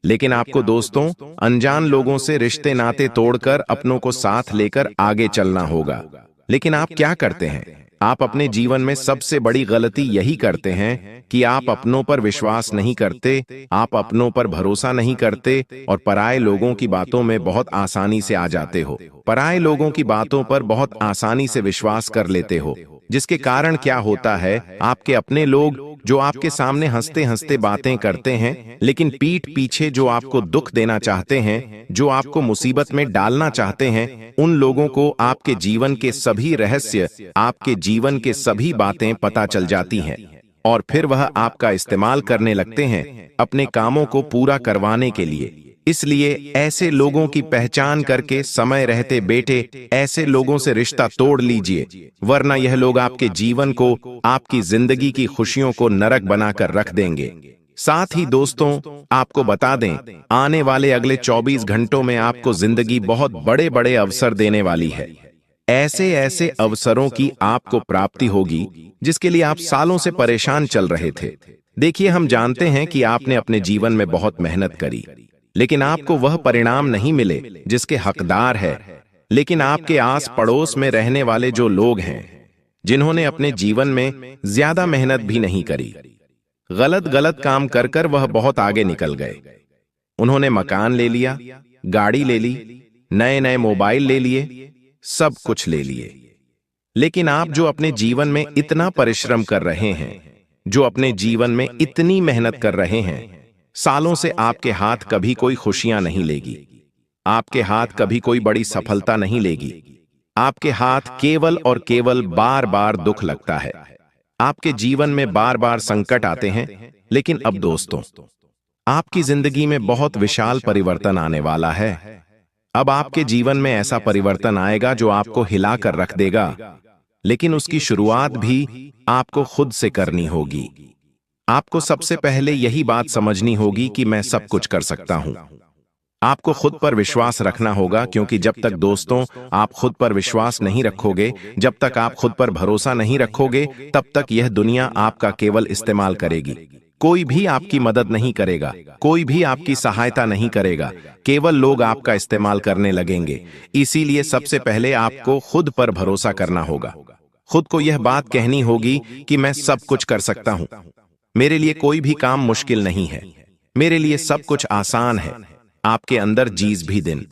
Speaker 1: लेकिन आपको दोस्तों, अनजान लोगों से रिश्ते नाते तोड़कर अपनों को साथ लेकर आगे चलना होगा। लेकिन आप क्या करते हैं? आप अपने जीवन में सबसे बड़ी गलती यही करते हैं कि आप अपनों पर विश्वास नहीं करते, आप अपनों पर भरोसा नहीं करते और पराये लोगों की बातों में बहुत आसानी से आ जाते हो। पराये लोगों की बातों पर बहुत आसानी से विश्वास कर लेते हो, जिसके कारण क्या होता है, आपके अपने लोग जो आपके सामने हंसते हंसते बातें करते हैं, लेकिन पीठ पीछे जो आपको दुख देना चाहते हैं, जो आपको मुसीबत में डालना चाहते हैं, उन लोगों को आपके जीवन के सभी रहस्य, आपके जीवन के सभी बातें पता चल जाती हैं और फिर वह आपका इस्तेमाल करने लगते हैं अपने कामों को पूरा करवाने के लिए। इसलिए ऐसे लोगों की पहचान करके समय रहते बेटे ऐसे लोगों से रिश्ता तोड़ लीजिए, वरना यह लोग आपके जीवन को, आपकी जिंदगी की खुशियों को नरक बनाकर रख देंगे। साथ ही दोस्तों, आपको बता दें, आने वाले अगले 24 घंटों में आपको जिंदगी बहुत बड़े बड़े अवसर देने वाली है। ऐसे ऐसे अवसरों की आपको प्राप्ति होगी जिसके लिए आप सालों से परेशान चल रहे थे। देखिए, हम जानते हैं कि आपने अपने जीवन में बहुत मेहनत करी, लेकिन आपको वह परिणाम नहीं मिले जिसके हकदार है। लेकिन आपके आस पड़ोस में रहने वाले जो लोग हैं, जिन्होंने अपने जीवन में ज्यादा मेहनत भी नहीं करी, गलत गलत काम कर कर वह बहुत आगे निकल गए। उन्होंने मकान ले लिया, गाड़ी ले ली, नए नए मोबाइल ले लिए, सब कुछ ले लिए। लेकिन आप जो अपने जीवन में इतना परिश्रम कर रहे हैं, जो अपने जीवन में इतनी मेहनत कर रहे हैं, सालों से आपके हाथ कभी कोई खुशियां नहीं लेगी, आपके हाथ कभी कोई बड़ी सफलता नहीं लेगी। आपके हाथ केवल और केवल बार बार दुख लगता है। आपके जीवन में बार बार संकट आते हैं। लेकिन अब दोस्तों, आपकी जिंदगी में बहुत विशाल परिवर्तन आने वाला है। अब आपके जीवन में ऐसा परिवर्तन आएगा जो आपको हिलाकर रख देगा, लेकिन उसकी शुरुआत भी आपको खुद से करनी होगी। आपको सबसे पहले यही बात समझनी होगी कि मैं सब कुछ कर सकता हूं। आपको खुद पर विश्वास रखना होगा, क्योंकि जब तक दोस्तों आप खुद पर विश्वास नहीं रखोगे, जब तक आप खुद पर भरोसा नहीं रखोगे, तब तक यह दुनिया आपका केवल इस्तेमाल करेगी। कोई भी आपकी मदद नहीं करेगा, कोई भी आपकी सहायता नहीं करेगा, केवल लोग आपका इस्तेमाल करने लगेंगे। इसीलिए सबसे पहले आपको खुद पर भरोसा करना होगा। खुद को यह बात कहनी होगी कि मैं सब कुछ कर सकता हूं, मेरे लिए कोई भी काम मुश्किल नहीं है, मेरे लिए सब कुछ आसान है। आपके अंदर जीस भी दिन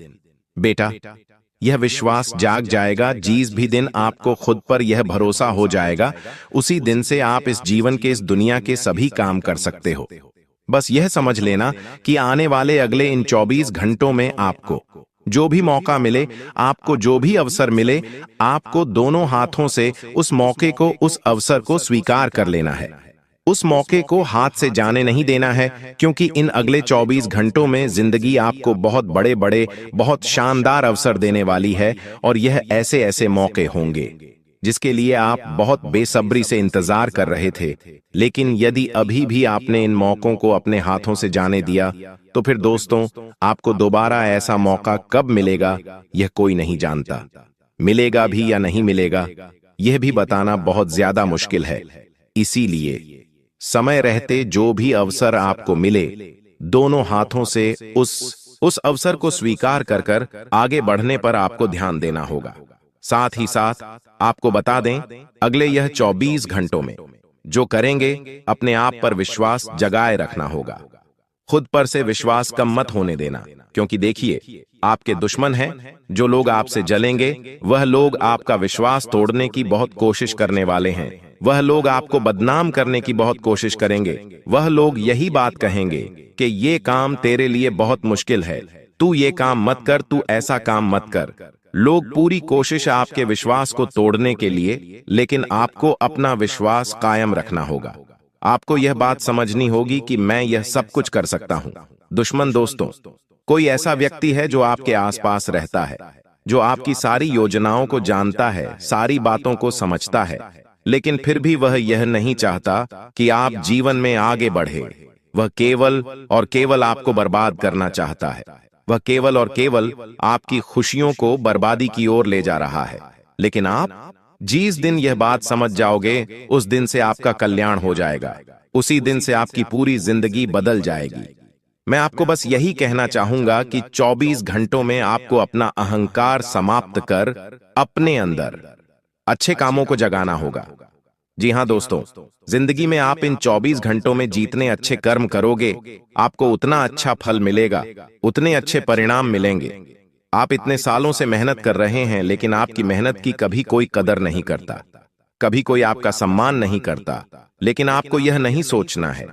Speaker 1: बेटा यह विश्वास जाग जाएगा, जीस भी दिन आपको खुद पर यह भरोसा हो जाएगा, उसी दिन से आप इस जीवन के, इस दुनिया के सभी काम कर सकते हो। बस यह समझ लेना कि आने वाले अगले इन 24 घंटों में आपको जो भी मौका मिले, आपको जो भी अवसर मिले, आपको दोनों हाथों से उस मौके को, उस अवसर को स्वीकार कर लेना है। उस मौके को हाथ से जाने नहीं देना है, क्योंकि इन अगले 24 घंटों में जिंदगी आपको बहुत बड़े बड़े, बहुत शानदार अवसर देने वाली है। और यह ऐसे ऐसे मौके होंगे जिसके लिए आप बहुत बेसब्री से इंतजार कर रहे थे। लेकिन यदि अभी भी आपने इन मौकों को अपने हाथों से जाने दिया, तो फिर दोस्तों आपको दोबारा ऐसा मौका कब मिलेगा, यह कोई नहीं जानता। मिलेगा भी या नहीं मिलेगा, यह भी बताना बहुत ज्यादा मुश्किल है। इसीलिए समय रहते जो भी अवसर आपको मिले, दोनों हाथों से उस अवसर को स्वीकार कर कर आगे बढ़ने पर आपको ध्यान देना होगा। साथ ही साथ आपको बता दें, अगले यह 24 घंटों में जो करेंगे, अपने आप पर विश्वास जगाए रखना होगा। खुद पर से विश्वास कम मत होने देना, क्योंकि देखिए, आपके दुश्मन हैं, जो लोग आपसे जलेंगे, वह लोग आपका विश्वास तोड़ने की बहुत कोशिश करने वाले हैं। वह लोग आपको बदनाम करने की बहुत कोशिश करेंगे। वह लोग यही बात कहेंगे कि ये काम तेरे लिए बहुत मुश्किल है, तू ये काम मत कर, तू ऐसा काम मत कर। लोग पूरी कोशिश आपके विश्वास को तोड़ने के लिए, लेकिन आपको अपना विश्वास कायम रखना होगा। आपको यह बात समझनी होगी कि मैं यह सब कुछ कर सकता हूं। दुश्मन दोस्तों कोई ऐसा व्यक्ति है जो आपके आसपास रहता है, जो आपकी सारी योजनाओं को जानता है, सारी बातों को समझता है, लेकिन फिर भी वह यह नहीं चाहता कि आप जीवन में आगे बढ़े। वह केवल और केवल आपको बर्बाद करना चाहता है। वह केवल और केवल आपकी खुशियों को बर्बादी की ओर ले जा रहा है। लेकिन आप जिस दिन यह बात समझ जाओगे, उस दिन से आपका कल्याण हो जाएगा, उसी दिन से आपकी पूरी जिंदगी बदल जाएगी। मैं आपको बस यही कहना चाहूंगा कि 24 घंटों में आपको अपना अहंकार समाप्त कर अपने अंदर अच्छे कामों को जगाना होगा। जी हाँ दोस्तों, जिंदगी में आप इन 24 घंटों में जितने अच्छे कर्म करोगे, आपको उतना अच्छा फल मिलेगा, उतने अच्छे परिणाम मिलेंगे। आप इतने सालों से मेहनत कर रहे हैं, लेकिन आपकी मेहनत की कभी कोई कदर नहीं करता, कभी कोई आपका सम्मान नहीं करता। लेकिन आपको यह नहीं सोचना है,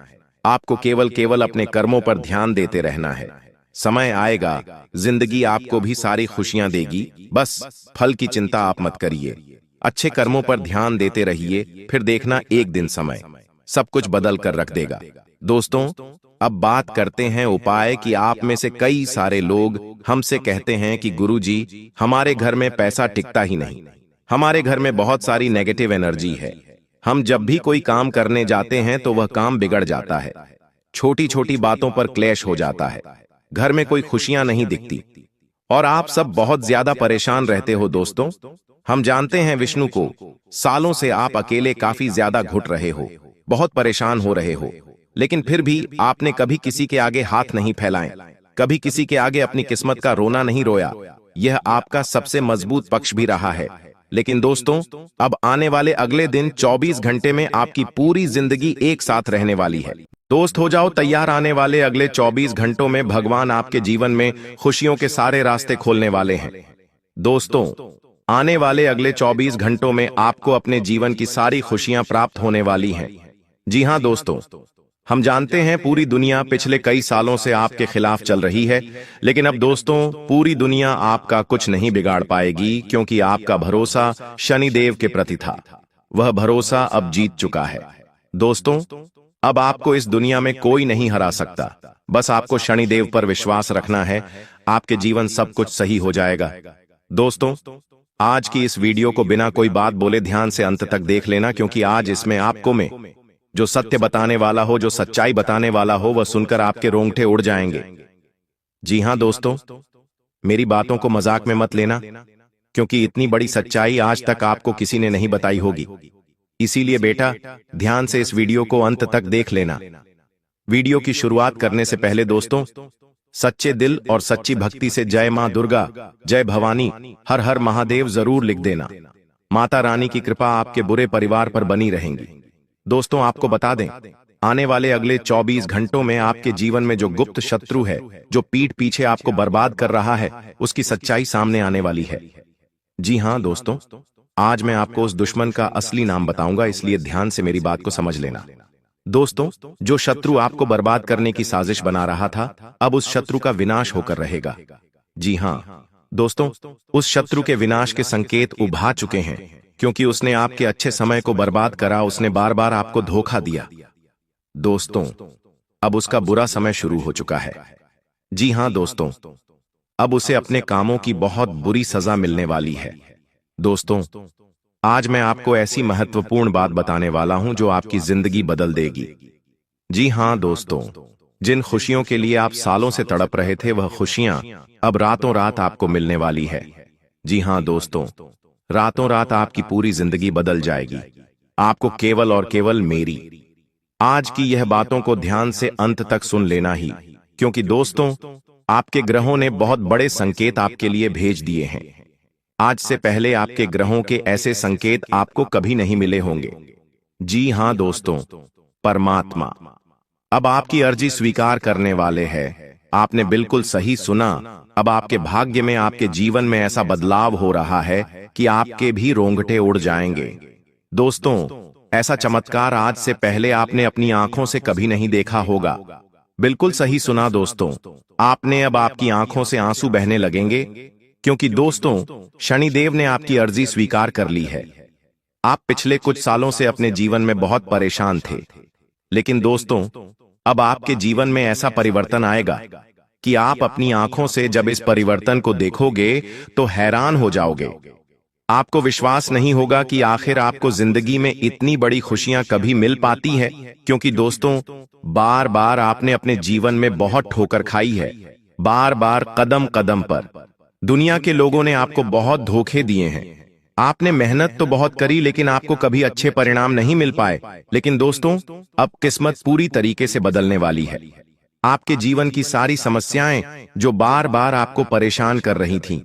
Speaker 1: आपको केवल केवल अपने कर्मों पर ध्यान देते रहना है। समय आएगा, जिंदगी आपको भी सारी खुशियां देगी, बस फल की चिंता आप मत करिए। अच्छे कर्मों पर ध्यान देते रहिए, फिर देखना एक दिन समय सब कुछ बदल कर रख देगा। दोस्तों, अब बात करते हैं उपाय की। आप में से कई सारे लोग हमसे कहते हैं कि गुरुजी, हमारे घर में पैसा टिकता ही नहीं, हमारे घर में बहुत सारी नेगेटिव एनर्जी है, हम जब भी कोई काम करने जाते हैं तो वह काम बिगड़ जाता है, छोटी छोटी बातों पर क्लेश हो जाता है, घर में कोई खुशियां नहीं दिखती और आप सब बहुत ज्यादा परेशान रहते हो। दोस्तों, हम जानते हैं विष्णु को, सालों से आप अकेले काफी ज्यादा घुट रहे हो, बहुत परेशान हो रहे हो, लेकिन फिर भी आपने कभी किसी के आगे हाथ नहीं फैलाए, कभी किसी के आगे अपनी किस्मत का रोना नहीं रोया। यह आपका सबसे मजबूत पक्ष भी रहा है। लेकिन दोस्तों, अब आने वाले अगले दिन 24 घंटे में आपकी पूरी जिंदगी एक साथ रहने वाली है। दोस्त, हो जाओ तैयार, आने वाले अगले 24 घंटों में भगवान आपके जीवन में खुशियों के सारे रास्ते खोलने वाले हैं। दोस्तों, आने वाले अगले 24 घंटों में आपको अपने जीवन की सारी खुशियां प्राप्त होने वाली हैं। जी हां दोस्तों, हम जानते हैं पूरी दुनिया पिछले कई सालों से आपके खिलाफ चल रही है, लेकिन अब दोस्तों, पूरी दुनिया आपका कुछ नहीं बिगाड़ पाएगी, क्योंकि आपका भरोसा शनिदेव के प्रति था। वह भरोसा अब जीत चुका है। दोस्तों, अब आपको इस दुनिया में कोई नहीं हरा सकता, बस आपको शनिदेव पर विश्वास रखना है, आपके जीवन सब कुछ सही हो जाएगा। दोस्तों, आज की इस वीडियो को बिना कोई बात बोले ध्यान से अंत तक देख लेना, क्योंकि आज इसमें आपको में जो सत्य बताने वाला हो, जो सच्चाई बताने वाला हो, वह सुनकर आपके रोंगटे उड़ जाएंगे। जी हां दोस्तों, मेरी बातों को मजाक में मत लेना, क्योंकि इतनी बड़ी सच्चाई आज तक आपको किसी ने नहीं बताई होगी। इसीलिए बेटा, ध्यान से इस वीडियो को अंत तक देख लेना। वीडियो की शुरुआत करने से पहले दोस्तों, सच्चे दिल और सच्ची भक्ति से जय मां दुर्गा, जय भवानी, हर हर महादेव जरूर लिख देना। माता रानी की कृपा आपके बुरे परिवार पर बनी रहेंगी। दोस्तों, आपको बता दें, आने वाले अगले 24 घंटों में आपके जीवन में जो गुप्त शत्रु है, जो पीठ पीछे आपको बर्बाद कर रहा है, उसकी सच्चाई सामने आने वाली है। जी हां दोस्तों, आज मैं आपको उस दुश्मन का असली नाम बताऊंगा, इसलिए ध्यान से मेरी बात को समझ लेना। दोस्तों, जो शत्रु आपको बर्बाद करने की साजिश बना रहा था, अब उस शत्रु का विनाश होकर रहेगा। जी हां दोस्तों, उस शत्रु के विनाश के संकेत उभा चुके हैं, क्योंकि उसने आपके अच्छे समय को बर्बाद करा, उसने बार बार आपको धोखा दिया। दोस्तों, अब उसका बुरा समय शुरू हो चुका है। जी हां दोस्तों, अब उसे अपने कामों की बहुत बुरी सजा मिलने वाली है। दोस्तों, आज मैं आपको ऐसी महत्वपूर्ण बात बताने वाला हूं जो आपकी जिंदगी बदल देगी। जी हां दोस्तों, जिन खुशियों के लिए आप सालों से तड़प रहे थे, वह खुशियां अब रातों रात आपको मिलने वाली है। जी हां दोस्तों, रातों रात आपकी पूरी जिंदगी बदल जाएगी। आपको केवल और केवल मेरी आज की यह बातों को ध्यान से अंत तक सुन लेना ही, क्योंकि दोस्तों, आपके ग्रहों ने बहुत बड़े संकेत आपके लिए भेज दिए हैं। आज से पहले आपके ग्रहों के ऐसे संकेत आपको कभी नहीं मिले होंगे। जी हां दोस्तों, परमात्मा अब आपकी अर्जी स्वीकार करने वाले हैं। आपने बिल्कुल सही सुना। अब आपके भाग्य में, आपके जीवन में ऐसा बदलाव हो रहा है कि आपके भी रोंगटे उड़ जाएंगे। दोस्तों, ऐसा चमत्कार आज से पहले आपने अपनी आंखों से कभी नहीं देखा होगा। बिल्कुल सही सुना दोस्तों, आपने अब आपकी आंखों से आंसू बहने लगेंगे, क्योंकि दोस्तों, शनिदेव ने आपकी अर्जी स्वीकार कर ली है। आप पिछले कुछ सालों से अपने जीवन में बहुत परेशान थे, लेकिन दोस्तों, अब आपके जीवन में ऐसा परिवर्तन आएगा कि आप अपनी आंखों से जब इस परिवर्तन को देखोगे तो हैरान हो जाओगे। आपको विश्वास नहीं होगा कि आखिर आपको जिंदगी में इतनी बड़ी खुशियां कभी मिल पाती है, क्योंकि दोस्तों, बार बार आपने अपने जीवन में बहुत ठोकर खाई है। बार बार कदम कदम पर दुनिया के लोगों ने आपको बहुत धोखे दिए हैं। आपने मेहनत तो बहुत करी, लेकिन आपको कभी अच्छे परिणाम नहीं मिल पाए। लेकिन दोस्तों, अब किस्मत पूरी तरीके से बदलने वाली है। आपके जीवन की सारी समस्याएं जो बार बार आपको परेशान कर रही थीं,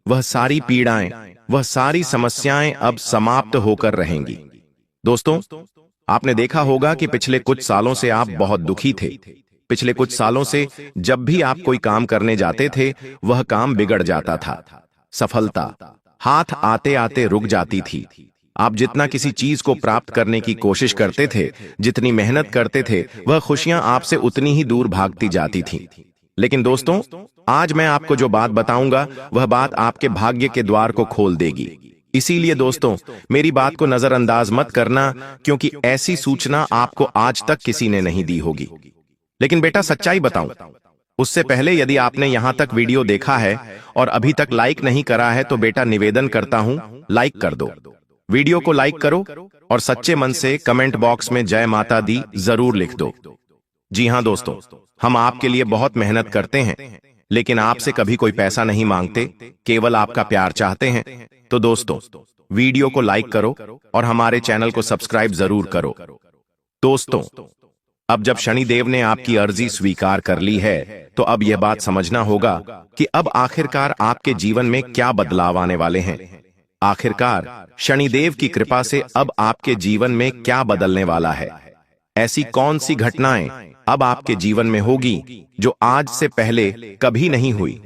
Speaker 1: वह सारी पीड़ाएं, वह सारी समस्याएं अब समाप्त होकर रहेंगी। दोस्तों, आपने देखा होगा कि पिछले कुछ सालों से आप बहुत दुखी थे। पिछले कुछ सालों से जब भी आप कोई काम करने जाते थे, वह काम बिगड़ जाता था। सफलता हाथ आते आते रुक जाती थी। आप जितना किसी चीज को प्राप्त करने की कोशिश करते थे, जितनी मेहनत करते थे, वह खुशियां आपसे उतनी ही दूर भागती जाती थीं। लेकिन दोस्तों, आज मैं आपको जो बात बताऊंगा, वह बात आपके भाग्य के द्वार को खोल देगी। इसीलिए दोस्तों, मेरी बात को नजरअंदाज मत करना, क्योंकि ऐसी सूचना आपको आज तक किसी ने नहीं दी होगी। लेकिन बेटा, सच्चाई बताऊं, उससे पहले यदि आपने यहां तक वीडियो देखा है और अभी तक लाइक नहीं करा है, तो बेटा निवेदन करता हूं, लाइक कर दो। वीडियो को लाइक करो और सच्चे मन से कमेंट बॉक्स में जय माता दी जरूर लिख दो। जी हां दोस्तों, हम आपके लिए बहुत मेहनत करते हैं, लेकिन आपसे कभी कोई पैसा नहीं मांगते, केवल आपका प्यार चाहते हैं। तो दोस्तों, वीडियो को लाइक करो और हमारे चैनल को सब्सक्राइब जरूर करो। दोस्तों, अब जब शनिदेव ने आपकी अर्जी स्वीकार कर ली है, तो अब यह बात समझना होगा कि अब आखिरकार आपके जीवन में क्या बदलाव आने वाले हैं। आखिरकार शनिदेव की कृपा से अब आपके जीवन में क्या बदलने वाला है। ऐसी कौन सी घटनाएं अब आपके जीवन में होगी जो आज से पहले कभी नहीं हुई।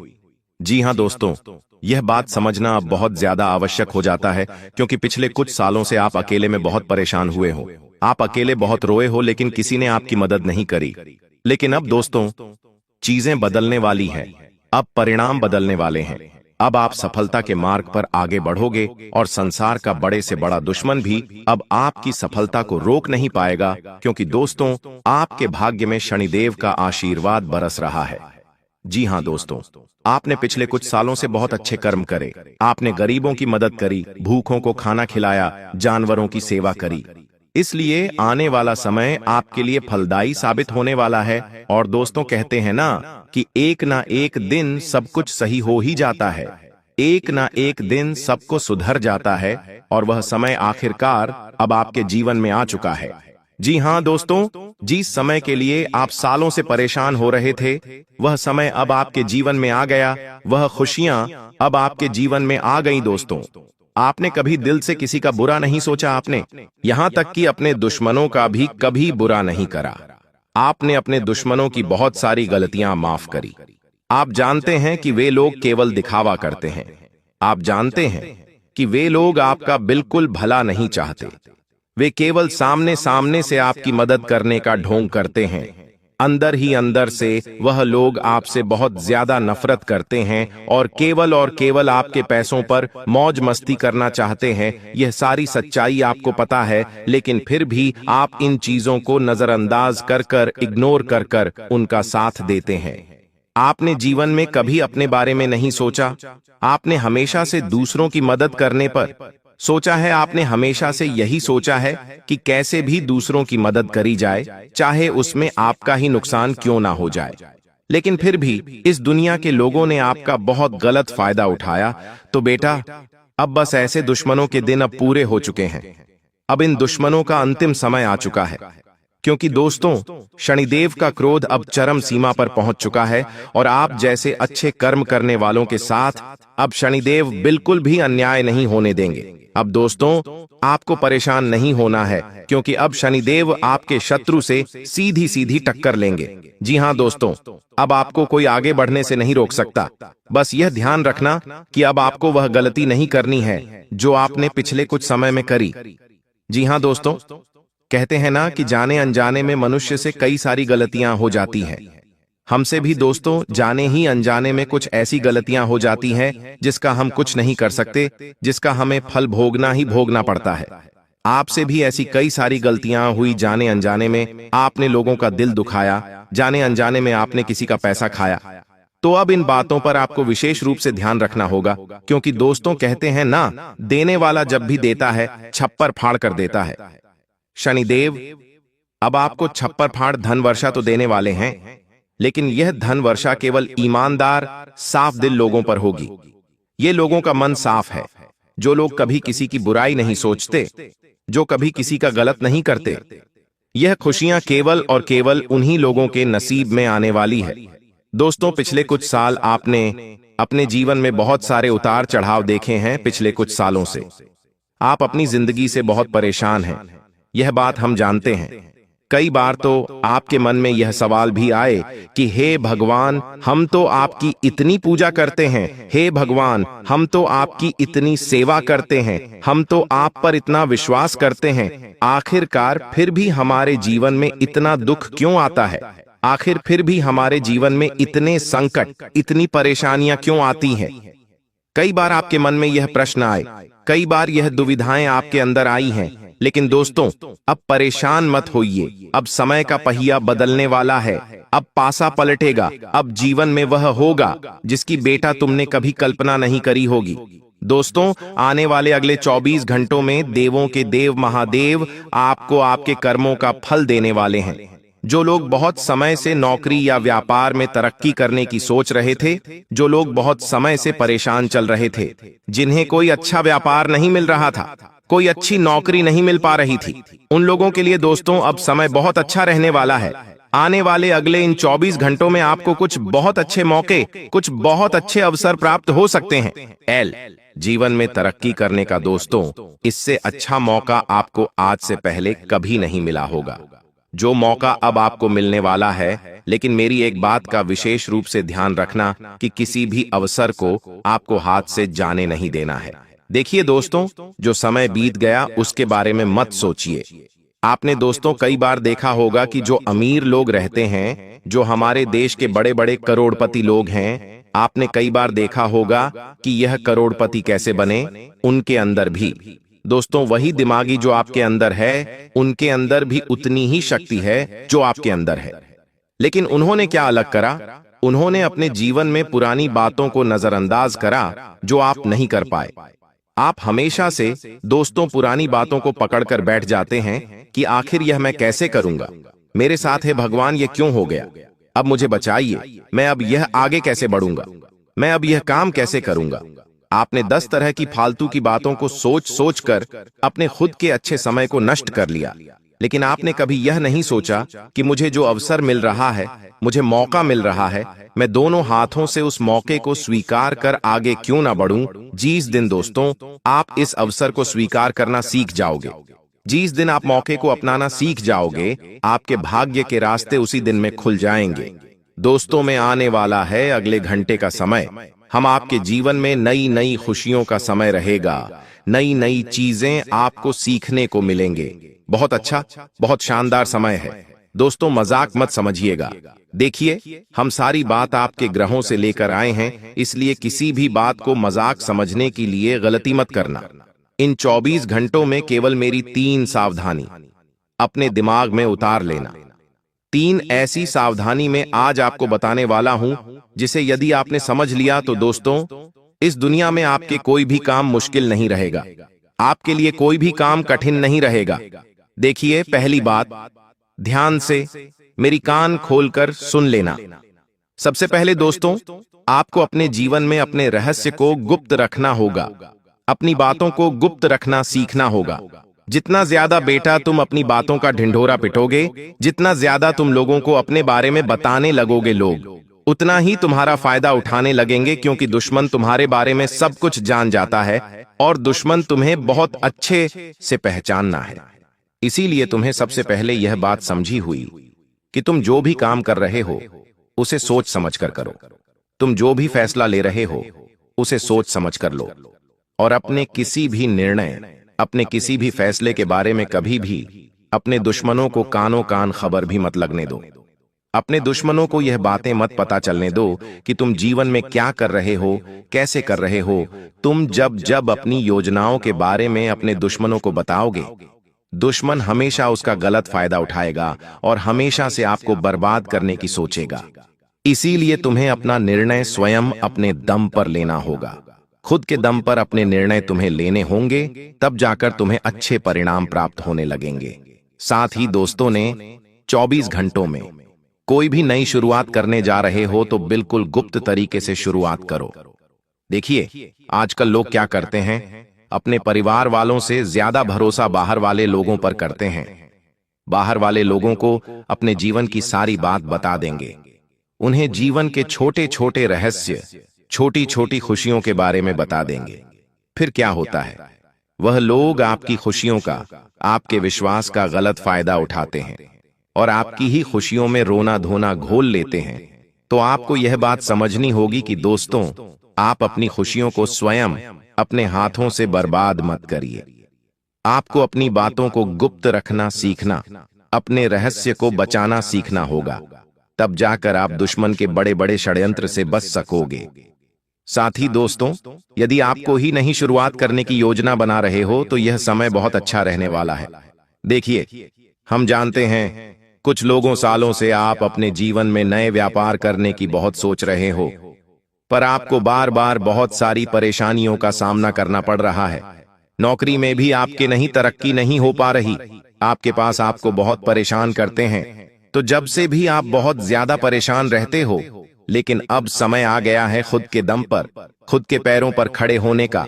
Speaker 1: जी हां दोस्तों, यह बात समझना अब बहुत ज्यादा आवश्यक हो जाता है, क्योंकि पिछले कुछ सालों से आप अकेले में बहुत परेशान हुए हो। आप अकेले बहुत रोए हो, लेकिन किसी ने आपकी मदद नहीं करी। लेकिन अब दोस्तों, चीजें बदलने वाली हैं। अब परिणाम बदलने वाले हैं। अब आप सफलता के मार्ग पर आगे बढ़ोगे और संसार का बड़े से बड़ा दुश्मन भी अब आपकी सफलता को रोक नहीं पाएगा, क्योंकि दोस्तों, आपके भाग्य में शनिदेव का आशीर्वाद बरस रहा है। जी हां दोस्तों, आपने पिछले कुछ सालों से बहुत अच्छे कर्म करे। आपने गरीबों की मदद करी, भूखों को खाना खिलाया, जानवरों की सेवा करी। इसलिए आने वाला समय आपके लिए फलदायी साबित होने वाला है। और दोस्तों, कहते हैं ना कि एक ना एक दिन सब कुछ सही हो ही जाता है। एक ना एक दिन सबको सुधर जाता है, और वह समय आखिरकार अब आपके जीवन में आ चुका है। जी हां दोस्तों, जिस समय के लिए आप सालों से परेशान हो रहे थे, वह समय अब आपके जीवन में आ गया। वह खुशियां अब आपके जीवन में आ गई। दोस्तों, आपने कभी दिल से किसी का बुरा नहीं सोचा। आपने यहां तक कि अपने दुश्मनों का भी कभी बुरा नहीं करा। आपने अपने दुश्मनों की बहुत सारी गलतियां माफ करी। आप जानते हैं कि वे लोग केवल दिखावा करते हैं। आप जानते हैं कि वे लोग आपका बिल्कुल भला नहीं चाहते। वे केवल सामने सामने से आपकी मदद करने का ढोंग करते हैं। अंदर ही अंदर से वह लोग आपसे बहुत ज्यादा नफरत करते हैं और केवल आपके पैसों पर मौज मस्ती करना चाहते हैं। यह सारी सच्चाई आपको पता है, लेकिन फिर भी आप इन चीजों को नजरअंदाज कर इग्नोर कर उनका साथ देते हैं। आपने जीवन में कभी अपने बारे में नहीं सोचा। आपने हमेशा से दूसरों की मदद करने पर सोचा है। आपने हमेशा से यही सोचा है कि कैसे भी दूसरों की मदद करी जाए, चाहे उसमें आपका ही नुकसान क्यों ना हो जाए। लेकिन फिर भी इस दुनिया के लोगों ने आपका बहुत गलत फायदा उठाया। तो बेटा, अब बस ऐसे दुश्मनों के दिन अब पूरे हो चुके हैं। अब इन दुश्मनों का अंतिम समय आ चुका है, क्योंकि दोस्तों, शनिदेव का क्रोध अब चरम सीमा पर पहुंच चुका है, और आप जैसे अच्छे कर्म करने वालों के साथ अब शनिदेव बिल्कुल भी अन्याय नहीं होने देंगे। अब दोस्तों, आपको परेशान नहीं होना है, क्योंकि अब शनिदेव आपके शत्रु से सीधी सीधी टक्कर लेंगे। जी हां दोस्तों, अब आपको कोई आगे बढ़ने से नहीं रोक सकता। बस यह ध्यान रखना कि अब आपको वह गलती नहीं करनी है जो आपने पिछले कुछ समय में करी। जी हां दोस्तों, कहते हैं ना कि जाने अनजाने में मनुष्य से कई सारी गलतियां हो जाती हैं। हमसे भी दोस्तों जाने ही अनजाने में कुछ ऐसी गलतियां हो जाती हैं जिसका हम कुछ नहीं कर सकते, जिसका हमें फल भोगना ही भोगना पड़ता है। आपसे भी ऐसी कई सारी गलतियां हुई। जाने अनजाने में आपने लोगों का दिल दुखाया, जाने अनजाने में आपने किसी का पैसा खाया। तो अब इन बातों पर आपको विशेष रूप से ध्यान रखना होगा, क्योंकि दोस्तों कहते हैं ना, देने वाला जब भी देता है छप्पर फाड़ कर देता है। शनिदेव अब आपको छप्पर फाड़ धन वर्षा तो देने वाले हैं, लेकिन यह धन वर्षा केवल ईमानदार साफ दिल लोगों पर होगी। ये लोगों का मन साफ है, जो लोग कभी किसी की बुराई नहीं सोचते, जो कभी किसी का गलत नहीं करते। यह खुशियां केवल और केवल उन्हीं लोगों के नसीब में आने वाली है। दोस्तों, पिछले कुछ साल आपने अपने जीवन में बहुत सारे उतार चढ़ाव देखे हैं पिछले कुछ सालों से। आप अपनी जिंदगी से बहुत परेशान हैं, यह बात हम जानते हैं। कई बार तो आपके मन में यह सवाल भी आए कि हे भगवान, हम तो आपकी इतनी पूजा करते हैं, हे भगवान, हम तो आपकी इतनी सेवा करते हैं, हम तो आप पर इतना विश्वास करते हैं, आखिरकार फिर भी हमारे जीवन में इतना दुख क्यों आता है? आखिर फिर भी हमारे जीवन में इतने संकट, इतनी परेशानियां क्यों आती हैं? कई बार आपके मन में यह प्रश्न आए, कई बार यह दुविधाएं आपके अंदर आई हैं। लेकिन दोस्तों, अब परेशान मत होइए। अब समय का पहिया बदलने वाला है। अब पासा पलटेगा। अब जीवन में वह होगा जिसकी बेटा तुमने कभी कल्पना नहीं करी होगी। दोस्तों, आने वाले अगले 24 घंटों में देवों के देव महादेव आपको आपके कर्मों का फल देने वाले हैं। जो लोग बहुत समय से नौकरी या व्यापार में तरक्की करने की सोच रहे थे, जो लोग बहुत समय से परेशान चल रहे थे, जिन्हें कोई अच्छा व्यापार नहीं मिल रहा था, कोई अच्छी नौकरी नहीं मिल पा रही थी, उन लोगों के लिए दोस्तों अब समय बहुत अच्छा रहने वाला है। आने वाले अगले इन 24 घंटों में आपको कुछ बहुत अच्छे मौके, कुछ बहुत अच्छे अवसर प्राप्त हो सकते हैं। जीवन में तरक्की करने का दोस्तों, इससे अच्छा मौका आपको आज से पहले कभी नहीं मिला होगा। जो मौका अब आपको मिलने वाला है, लेकिन मेरी एक बात का विशेष रूप से ध्यान रखना कि किसी भी अवसर को आपको हाथ से जाने नहीं देना है। देखिए दोस्तों, जो समय बीत गया उसके बारे में मत सोचिए। आपने दोस्तों कई बार देखा होगा कि जो अमीर लोग रहते हैं, जो हमारे देश के बड़े बड़े करोड़पति लोग हैं, आपने कई बार देखा होगा कि यह करोड़पति कैसे बने। उनके अंदर भी दोस्तों वही दिमागी जो आपके अंदर है, उनके अंदर भी उतनी ही शक्ति है जो आपके अंदर है। लेकिन उन्होंने क्या अलग करा? उन्होंने अपने जीवन में पुरानी बातों को नजरअंदाज करा जो आप नहीं कर पाए। आप हमेशा से दोस्तों पुरानी बातों को पकड़कर बैठ जाते हैं कि आखिर यह मैं कैसे करूंगा, मेरे साथ है भगवान, ये क्यों हो गया, अब मुझे बचाइए, मैं अब यह आगे कैसे बढ़ूंगा, मैं अब यह काम कैसे करूंगा। आपने 10 तरह की फालतू की बातों को सोच सोच कर अपने खुद के अच्छे समय को नष्ट कर लिया। लेकिन आपने कभी यह नहीं सोचा कि मुझे जो अवसर मिल रहा है, मुझे मौका मिल रहा है, मैं दोनों हाथों से उस मौके को स्वीकार कर आगे क्यों ना बढ़ूं। जिस दिन दोस्तों आप इस अवसर को स्वीकार करना सीख जाओगे, जिस दिन आप मौके को अपनाना सीख जाओगे, आपके भाग्य के रास्ते उसी दिन में खुल जाएंगे। दोस्तों, में आने वाला है अगले घंटे का समय। हम आपके जीवन में नई नई खुशियों का समय रहेगा। नई नई चीजें आपको सीखने को मिलेंगे। बहुत अच्छा, बहुत शानदार समय है दोस्तों, मजाक मत समझिएगा। देखिए, हम सारी बात आपके ग्रहों से लेकर आए हैं, इसलिए किसी भी बात को मजाक समझने के लिए गलती मत करना। इन 24 घंटों में केवल मेरी 3 सावधानी अपने दिमाग में उतार लेना। 3 ऐसी सावधानी मैं आज आपको बताने वाला हूं, जिसे यदि आपने समझ लिया तो दोस्तों इस दुनिया में आपके कोई भी काम मुश्किल नहीं रहेगा, आपके लिए कोई भी काम कठिन नहीं रहेगा। देखिए, पहली बात, ध्यान से मेरी कान खोलकर सुन लेना। सबसे पहले दोस्तों, आपको अपने जीवन में अपने रहस्य को गुप्त रखना होगा। अपनी बातों को गुप्त रखना सीखना होगा। जितना ज्यादा बेटा तुम अपनी बातों का ढिंढोरा पिटोगे, जितना ज्यादा तुम लोगों को अपने बारे में बताने लगोगे, लोग उतना ही तुम्हारा फायदा उठाने लगेंगे, क्योंकि दुश्मन तुम्हारे बारे में सब कुछ जान जाता है और दुश्मन तुम्हें बहुत अच्छे से पहचानना है। इसीलिए तुम्हें सबसे पहले यह बात समझी हुई कि तुम जो भी काम कर रहे हो उसे सोच समझ कर करो। तुम जो भी फैसला ले रहे हो उसे सोच समझ कर लो, और अपने किसी भी निर्णय, अपने किसी भी फैसले के बारे में कभी भी अपने दुश्मनों को कानों कान खबर भी मत लगने दो। अपने दुश्मनों को यह बातें मत पता चलने दो कि तुम जीवन में क्या कर रहे हो, कैसे कर रहे हो। तुम जब जब अपनी योजनाओं के बारे में अपने दुश्मनों को बताओगे, दुश्मन हमेशा उसका गलत फायदा उठाएगा और हमेशा से आपको बर्बाद करने की सोचेगा। इसीलिए तुम्हें अपना निर्णय स्वयं अपने दम पर लेना होगा। खुद के दम पर अपने निर्णय तुम्हें लेने होंगे, तब जाकर तुम्हें अच्छे परिणाम प्राप्त होने लगेंगे। साथ ही दोस्तों ने 24 घंटों में कोई भी नई शुरुआत करने जा रहे हो तो बिल्कुल गुप्त तरीके से शुरुआत करो। देखिए, आजकल लोग क्या करते हैं, अपने परिवार वालों से ज्यादा भरोसा बाहर वाले लोगों पर करते हैं। बाहर वाले लोगों को अपने जीवन की सारी बात बता देंगे। उन्हें जीवन के छोटे छोटे रहस्य, छोटी छोटी खुशियों के बारे में बता देंगे। फिर क्या होता है, वह लोग आपकी खुशियों का, आपके विश्वास का गलत फायदा उठाते हैं और आपकी ही खुशियों में रोना धोना घोल लेते हैं। तो आपको यह बात समझनी होगी कि दोस्तों, आप अपनी खुशियों को स्वयं अपने हाथों से बर्बाद मत करिए। आपको अपनी बातों को गुप्त रखना सीखना, अपने रहस्य को बचाना सीखना होगा। तब जाकर आप दुश्मन के बड़े बड़े षड्यंत्र से बच सकोगे। साथ ही दोस्तों, यदि आपको ही नहीं शुरुआत करने की योजना बना रहे हो तो यह समय बहुत अच्छा रहने वाला है। देखिए, हम जानते हैं कुछ लोगों सालों से आप अपने जीवन में नए व्यापार करने की बहुत सोच रहे हो, पर आपको बार बार बहुत सारी परेशानियों का सामना करना पड़ रहा है। नौकरी में भी आपके नहीं तरक्की नहीं हो पा रही, आपके पास आपको बहुत परेशान करते हैं। तो जब से भी आप बहुत ज्यादा परेशान रहते हो, लेकिन अब समय आ गया है खुद के दम पर, खुद के पैरों पर खड़े होने का।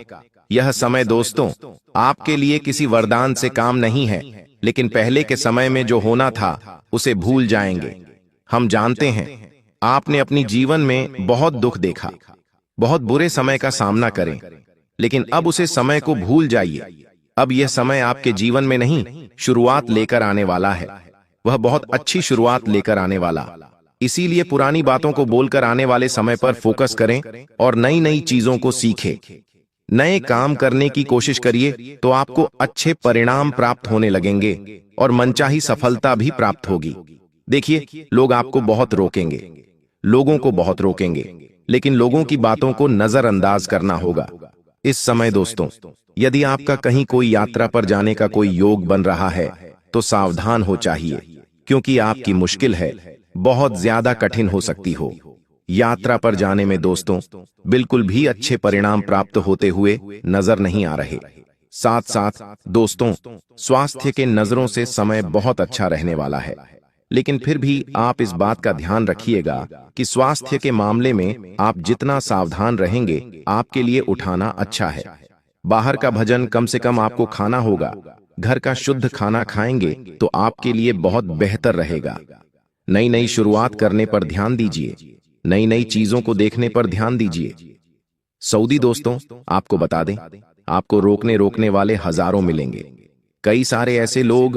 Speaker 1: यह समय दोस्तों आपके लिए किसी वरदान से काम नहीं है, लेकिन पहले के समय में जो होना था उसे भूल जाएंगे। हम जानते हैं आपने अपनी जीवन में बहुत दुख देखा, बहुत बुरे समय का सामना करें, लेकिन अब उसे समय को भूल जाइए। अब यह समय आपके जीवन में नहीं, शुरुआत लेकर आने वाला है। वह बहुत अच्छी शुरुआत लेकर आने वाला। इसीलिए पुरानी बातों को बोलकर आने वाले समय पर फोकस करें और नई नई चीजों को सीखें। नए काम करने की कोशिश करिए तो आपको अच्छे परिणाम प्राप्त होने लगेंगे और मनचाही सफलता भी प्राप्त होगी। देखिए, लोग आपको बहुत रोकेंगे, लोगों को बहुत रोकेंगे, लेकिन लोगों की बातों को नजरअंदाज करना होगा। इस समय दोस्तों, यदि आपका कहीं कोई यात्रा पर जाने का कोई योग बन रहा है तो सावधान हो चाहिए, क्योंकि आपकी मुश्किल है बहुत ज्यादा कठिन हो सकती हो। यात्रा पर जाने में दोस्तों बिल्कुल भी अच्छे परिणाम प्राप्त होते हुए नजर नहीं आ रहे। साथ साथ दोस्तों, स्वास्थ्य के नजरों से समय बहुत अच्छा रहने वाला है, लेकिन फिर भी आप इस बात का ध्यान रखिएगा कि स्वास्थ्य के मामले में आप जितना सावधान रहेंगे आपके लिए उठाना अच्छा है। बाहर का भोजन कम से कम आपको खाना होगा। घर का शुद्ध खाना खाएंगे तो आपके लिए बहुत बेहतर रहेगा। नई नई शुरुआत करने पर ध्यान दीजिए, नई नई चीजों को देखने पर ध्यान दीजिए। सऊदी दोस्तों, आपको बता दें, आपको रोकने वाले हजारों मिलेंगे। कई सारे ऐसे लोग